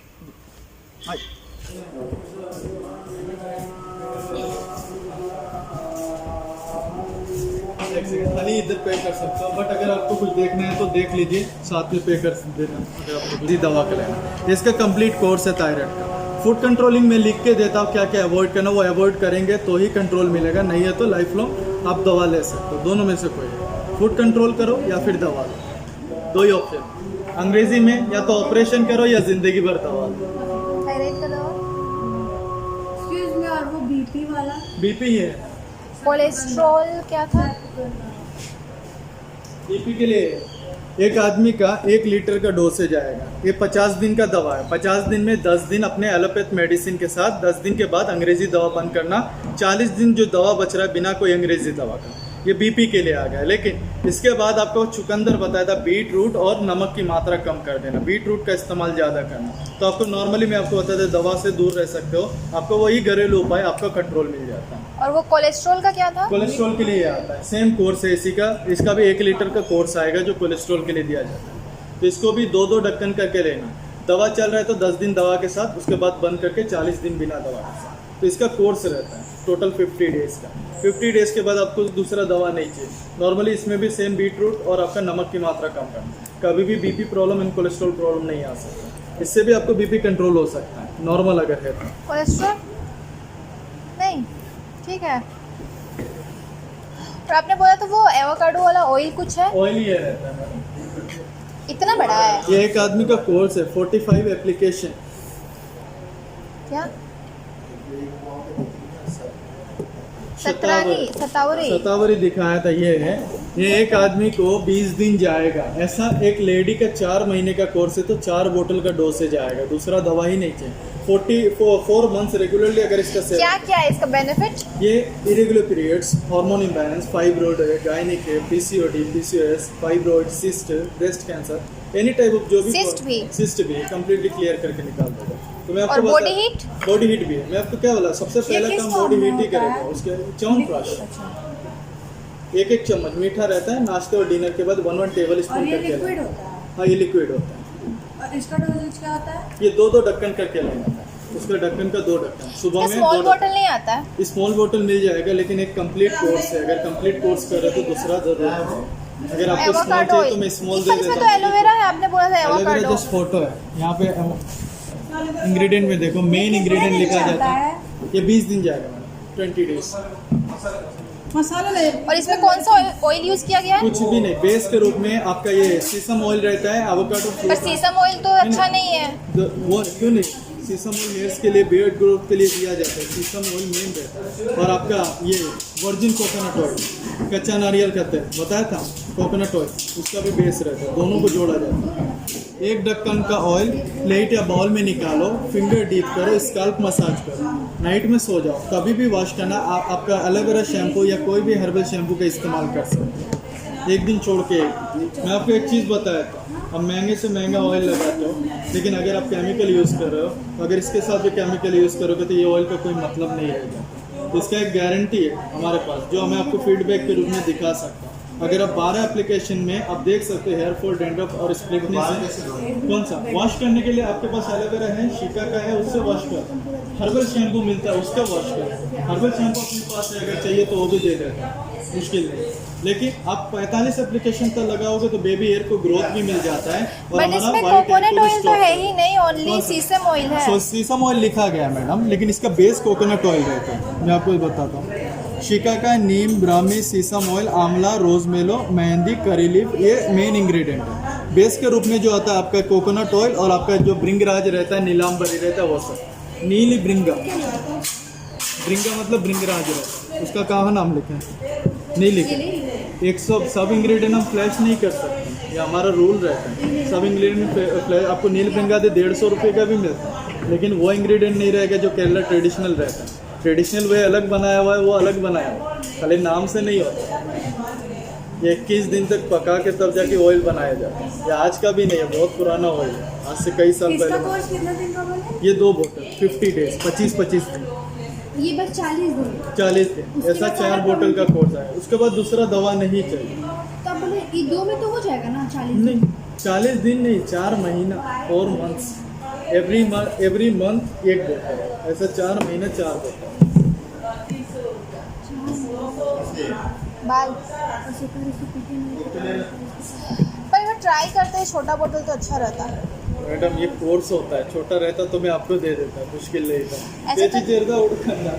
खाली इधर पे कर सकते हो, बट अगर आपको कुछ देखना है तो देख लीजिए, साथ में पे कर देना अगर आपको भी दवा का लेना। इसका कंप्लीट कोर्स है थायराइड का। फूड कंट्रोलिंग में लिख के देता हूँ क्या क्या अवॉइड करना, वो अवॉइड करेंगे तो ही कंट्रोल मिलेगा, नहीं है तो लाइफ लॉन्ग आप दवा ले सकते हो। दोनों में से कोई है, फूड कंट्रोल करो या फिर दवा लो, दो ही ऑप्शन। अंग्रेजी में या तो ऑपरेशन करो या जिंदगी भर दवा लो। एक्सक्यूज मी, और वो बीपी वाला? बीपी है, कोलेस्ट्रॉल क्या था? बीपी के लिए एक आदमी का 1 लीटर का डोसेज आएगा। ये 50 दिन का दवा है। 50 दिन में 10 दिन अपने एलोपैथ मेडिसिन के साथ, 10 दिन के बाद अंग्रेजी दवा बंद करना। 40 दिन जो दवा बच रहा है बिना कोई अंग्रेजी दवा का, ये बीपी के लिए आ गया। लेकिन इसके बाद आपको चुकंदर बताया था, बीट रूट और नमक की मात्रा कम कर देना, बीट रूट का इस्तेमाल ज़्यादा करना। तो आपको नॉर्मली मैं आपको बताया था, दवा से दूर रह सकते हो, आपको वही घरेलू उपाय, आपका कंट्रोल मिल जाता है। और वो कोलेस्ट्रॉल का क्या था? कोलेस्ट्रॉल के लिए आता है, सेम कोर्स है इसी का। इसका भी 1 लीटर का कोर्स आएगा जो कोलेस्ट्रॉल के लिए दिया जाता है। तो इसको भी 2-2 ढक्कन करके लेना। दवा चल रहा है तो 10 दिन दवा के साथ, उसके बाद बंद करके 40 दिन बिना दवा के साथ। तो इसका कोर्स रहता है टोटल 50 डेज का। 50 डेज के बाद आपको दूसरा दवा नहीं चाहिए। नॉर्मली इसमें भी सेम बीट रूट और आपका नमक की मात्रा कम करना। कभी भी BP problem and cholesterol problem नहीं आ सकता। इससे भी आपको बीपी कंट्रोल हो सकता है, नॉर्मल अगर है तो। कोलेस्ट्रॉल नहीं, ठीक है। और आपने बोला तो वो एवोकाडो वाला ऑयल कुछ है? ऑयल ही रहता है मैडम। इतना बड़ा है? ये एक आदमी का कोर्स है, 45 एप्लीकेशन। क्या शतावरी दिखाया था। ये है, ये एक आदमी को 20 दिन जाएगा। ऐसा एक लेडी का 4 महीने का कोर्स है तो 4 बोतल का डोसेज आएगा, दूसरा दवा ही नहीं चाहिए। 4 मंथ्स रेगुलरली अगर इसका सेवन। क्या क्या है इसका बेनिफिट? ये irregular periods, hormone imbalance, fibroid है, गायनिक है, PCOD, PCOS, fibroid, cyst, breast cancer, any type of जो भी सिस्ट भी कंप्लीटली क्लियर करके निकाल देगा। तो मैं आपको बॉडी हीट भी है। मैं आपको क्या बोला, सबसे पहला काम बॉडी हीट ही करेगा। उसके च्यवनप्राश एक चम्मच मीठा रहता है, नाश्ते और डिनर के बाद 1 टेबल स्पून करके। हाँ, ये लिक्विड होता है। और इसका डोजेज क्या होता है? ये 2 ढक्कन करके लेना है। उसका ढक्कन का 2 ढक्कन सुबह में। स्मॉल बोतल नहीं आता है? स्मॉल बोतल मिल जाएगा, लेकिन एक कंप्लीट कोर्स है। अगर कंप्लीट कोर्स कर रहे तो दूसरा जरूर है। अगर आपको स्मॉल चाहिए तो मैं स्मॉल दे देता हूँ। तो एलोवेरा है, आपने बोला था एवोकाडो। जस्ट फोटो है यहाँ पे। इंग्रेडिएंट में देखो, मेन इंग्रेडिएंट लिखा जाता है। ये 20 दिन जाएगा मैडम, 20 डेज। मसाला ले। और इसमें कौन सा ऑयल यूज किया गया है? कुछ भी नहीं, बेस के रूप में आपका ये सीसम ऑयल रहता है, एवोकाडो पर सीसम ऑयल तो अच्छा नहीं है। वो क्यों नहीं? सीसम ऑयल हेयर्स के लिए, बियर्ड ग्रोथ के लिए दिया जाता है। सीसम ऑयल मेन रहता है। और आपका ये वर्जिन कोकोनट ऑयल, कच्चा नारियल का तेल बताया था, कोकोनट ऑयल, उसका भी बेस रहता है। दोनों को जोड़ा जाता है। 1 ढक्कन का ऑयल प्लेट या बाउल में निकालो, फिंगर डीप करो, स्काल्प मसाज करो, नाइट में सो जाओ। कभी भी वॉश करना। आपका अलग अलग शैम्पू या कोई भी हर्बल शैम्पू का इस्तेमाल कर सकते हैं, एक दिन छोड़ के। मैं आपको एक चीज़ बताया था, अब महंगे से महंगा ऑयल लगाते हो, लेकिन अगर आप केमिकल यूज़ कर रहे हो, अगर इसके साथ भी केमिकल यूज़ करोगे तो ये ऑयल का कोई मतलब नहीं रहेगा। तो इसका एक गारंटी है हमारे पास, जो मैं आपको फीडबैक के रूप में दिखा सकता हूँ। अगर आप 12 एप्लीकेशन में आप देख सकते हो हेयर फॉल, डैंड्रफ और स्प्लिटनेस है। कौन सा वॉश करने के लिए आपके पास एलोवेरा है, शिका का है, उससे वॉश कर। हर्बल शैम्पू मिलता है, उसका वॉश कर। हर्बल शैम्पू अपने पास है, अगर चाहिए तो वो भी दे देता है, मुश्किल नहीं। लेकिन आप 45 एप्लीकेशन तक लगाओगे तो बेबी हेयर को ग्रोथ भी मिल जाता है। और बट इसमें कोकोनट ऑयल तो है ही नहीं, ओनली सीसम ऑयल है। सीसम ऑयल लिखा गया है मैडम, लेकिन इसका बेस कोकोनट ऑयल रहता है। मैं आपको बताता हूँ। शिका का, नीम, ब्राह्मी, सीसम ऑयल, आंवला, रोजमेलो, मेहंदी, करी लीफ, ये मेन इंग्रेडिएंट है। बेस के रूप में जो आता है आपका कोकोनट ऑयल, और आपका जो भृंगराज रहता है, नीलांबरी रहता है, वो सब। नीली भृंगा, भृंगा मतलब भृंगराज रहता है, उसका कहाँ नाम लिखे हैं? नहीं लिखे। 100 सब इंग्रेडिएंट हम फ्लैश नहीं कर सकते, ये हमारा रूल रहता है। सब इंग्रेडिएंट आपको नील भृंगा दे 150 रुपये का भी मिलता है, लेकिन वो इंग्रेडिएंट नहीं रहेगा जो केरला ट्रेडिशनल रहता है। ट्रेडिशनल वे अलग बनाया हुआ है, वो अलग बनाया हुआ है, खाली नाम से नहीं होता। ये 21 दिन तक पका के तब जाके ऑयल बनाया जाता है। ये आज का भी नहीं है, बहुत पुराना ऑयल है, आज से कई साल पहले। कितना दिन का बोले? ये 2 बोतल 50 डेज, 25 दिन। ये बस 40 दिन। 40 दिन ऐसा 4 बोतल का कोर्स है। उसके बाद दूसरा दवा नहीं चाहिए। तब बोले ये 2 में तो हो जाएगा ना 40 नहीं, 40 दिन नहीं, 4 महीना और मंथ्स। एवरी मंथ 1 बोतल, ऐसा 4 महीने 4 बोतल। बाल पर वो ट्राई करते हैं, छोटा बोतल तो अच्छा रहता है। मैडम ये कोर्स होता है, छोटा रहता तो मैं आपको दे देता, मुश्किल नहीं था। ऐसे तो- चेरदा उड़कंदा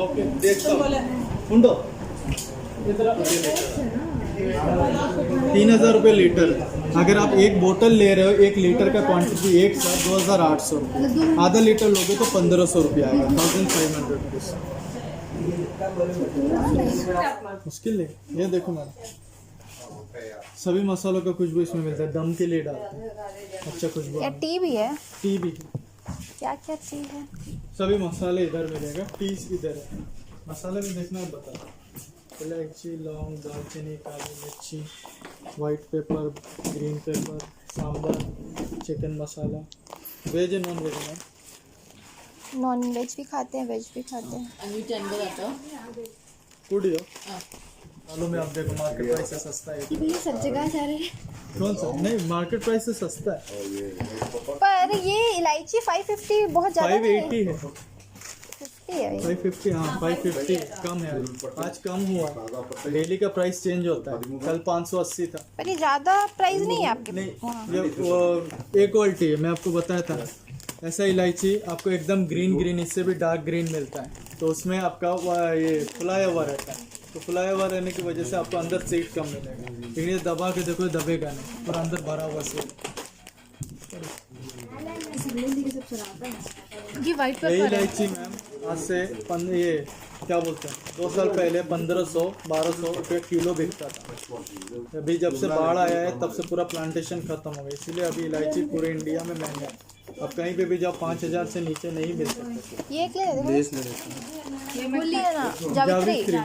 ओके, देखता हूँ। उंडो 3000 रुपये लीटर। अगर आप 1 बोतल ले रहे हो, 1 लीटर का क्वांटिटी एक साथ 2800 रुपये। आधा लीटर लोगे तो 1500 रुपये आएगा, 1500 रुपीज़। मुश्किल नहीं। ये देखो मैडम, सभी मसालों का खुशबू इसमें मिलता है, दम के लिए डालते हैं, अच्छा खुशबू। ये टी भी है? टी भी, क्या क्या टी है? सभी मसाले इधर मिलेगा, टी इधर है। मसाले में देखना है, बता। इलायची, लौंग, दालचीनी, काली मिर्ची, white pepper, green pepper, sambar, chicken masala. Veg है, नॉन वेज है? नॉन वेज भी खाते हैं, वेज भी खाते हैं। कुड़ियो मालूम है, आप देखो मार्केट प्राइस से सस्ता है। ये सब जगह जा रहे हैं। कौन सा? नहीं, मार्केट प्राइस से सस्ता है। पर ये इलायची 550 बहुत ज़्यादा नहीं है। 580 है। 50 है ये। 550, हाँ 550 कम है, आज कम हुआ। डेली का प्राइस चेंज होता है, कल 580 था। पर ये ज़्यादा प्राइस नहीं है आपके? नहीं, ये वो एक क्वालिटी है, मैं आपको बताया था। ऐसा इलायची आपको एकदम ग्रीन, इससे भी डार्क ग्रीन मिलता है, तो उसमें आपका ये फुलाया हुआ रहता है। तो फुलाया हुआ रहने की वजह से आपको अंदर सीड कम मिलेगा, लेकिन ये दबा के देखो, दबेगा नहीं, और अंदर भरा हुआ सीड। ये वाइट यही पेपर है। इलायची मैम आज से ये क्या बोलते हैं 2 साल पहले 1500-1200 रुपये किलो बिकता था। अभी जब से बाढ़ आया है तब से पूरा प्लांटेशन खत्म हो गया, इसीलिए अभी इलायची पूरे इंडिया में महंगा है। अब कहीं पे भी जाओ 5000 से नीचे नहीं मिल सकते। ये एक ले लेते हैं, फुल ले लेना। जावित्री,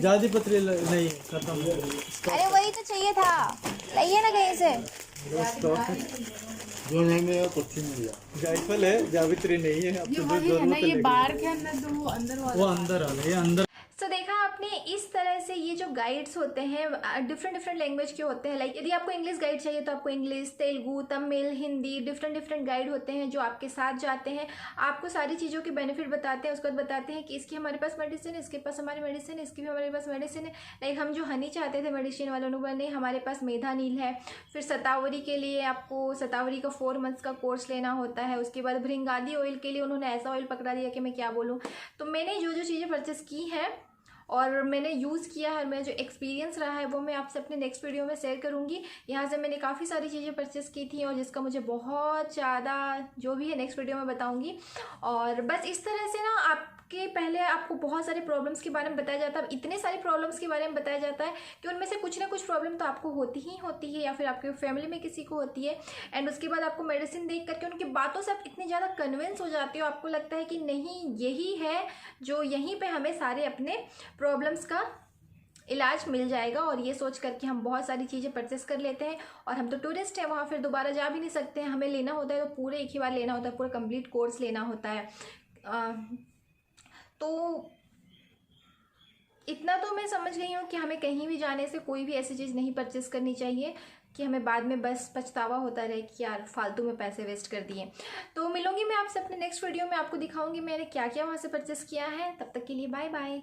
जादी पत्री नहीं खत्म हो गई। अरे वही तो चाहिए था, लाइए ना कहीं से। जो नहीं मिलेगा कुछ ही मिल जाए। जायफल है, जावित्री नहीं है। अब ये तो वही जो है ना, जरूरत ये है बाहर के अंदर तो वो अंदर वाला। वो अंदर आ ये अंदर। तो देखा आपने, इस तरह से ये जो गाइड्स होते हैं डिफरेंट लैंग्वेज के होते हैं। लाइक यदि आपको इंग्लिश गाइड चाहिए तो आपको English, Telugu, Tamil, Hindi, different guide होते हैं जो आपके साथ जाते हैं, आपको सारी चीज़ों के बेनिफिट बताते हैं। उसके बाद बताते हैं कि इसकी हमारे पास मेडिसिन है, इसके पास हमारी मेडिसिन है, इसकी भी हमारे पास मेडिसिन है। लाइक हम जो हनी चाहते थे मेडिसिन वालों ने बोला नहीं, हमारे पास मेधा नील है। फिर सतावरी के लिए आपको सतावरी का 4 मंथ्स का कोर्स लेना होता है। उसके बाद भृंगादी ऑयल के लिए उन्होंने ऐसा ऑयल पकड़ा दिया कि मैं क्या बोलूँ। तो मैंने जो चीज़ें परचेस की हैं और मैंने यूज़ किया है, मेरा जो एक्सपीरियंस रहा है वो मैं आपसे अपने नेक्स्ट वीडियो में शेयर करूँगी। यहाँ से मैंने काफ़ी सारी चीज़ें परचेस की थी और जिसका मुझे बहुत ज़्यादा जो भी है नेक्स्ट वीडियो में बताऊँगी। और बस इस तरह से ना आपके पहले आपको बहुत सारे प्रॉब्लम्स के बारे में बताया जाता है, इतने सारे प्रॉब्लम्स के बारे में बताया जाता है कि उनमें से कुछ ना कुछ प्रॉब्लम तो आपको होती ही होती है या फिर आपके फैमिली में किसी को होती है। एंड उसके बाद आपको मेडिसिन देख करके उनकी बातों से आप इतनी ज़्यादा कन्विंस हो जाते हो, आपको लगता है कि नहीं यही है जो यहीं पे हमें सारे अपने प्रॉब्लम्स का इलाज मिल जाएगा। और ये सोच करके हम बहुत सारी चीज़ें परचेस कर लेते हैं। और हम तो टूरिस्ट हैं, वहाँ फिर दोबारा जा भी नहीं सकते हैं। हमें लेना होता है तो पूरे एक ही बार लेना होता है, पूरा कंप्लीट कोर्स लेना होता है। तो इतना तो मैं समझ गई हूँ कि हमें कहीं भी जाने से कोई भी ऐसी चीज़ नहीं परचेस करनी चाहिए कि हमें बाद में बस पछतावा होता रहे कि यार फालतू में पैसे वेस्ट कर दिए। तो मिलूंगी मैं आपसे अपने नेक्स्ट वीडियो में, आपको दिखाऊंगी मैंने क्या क्या वहाँ से परचेस किया है। तब तक के लिए बाय बाय।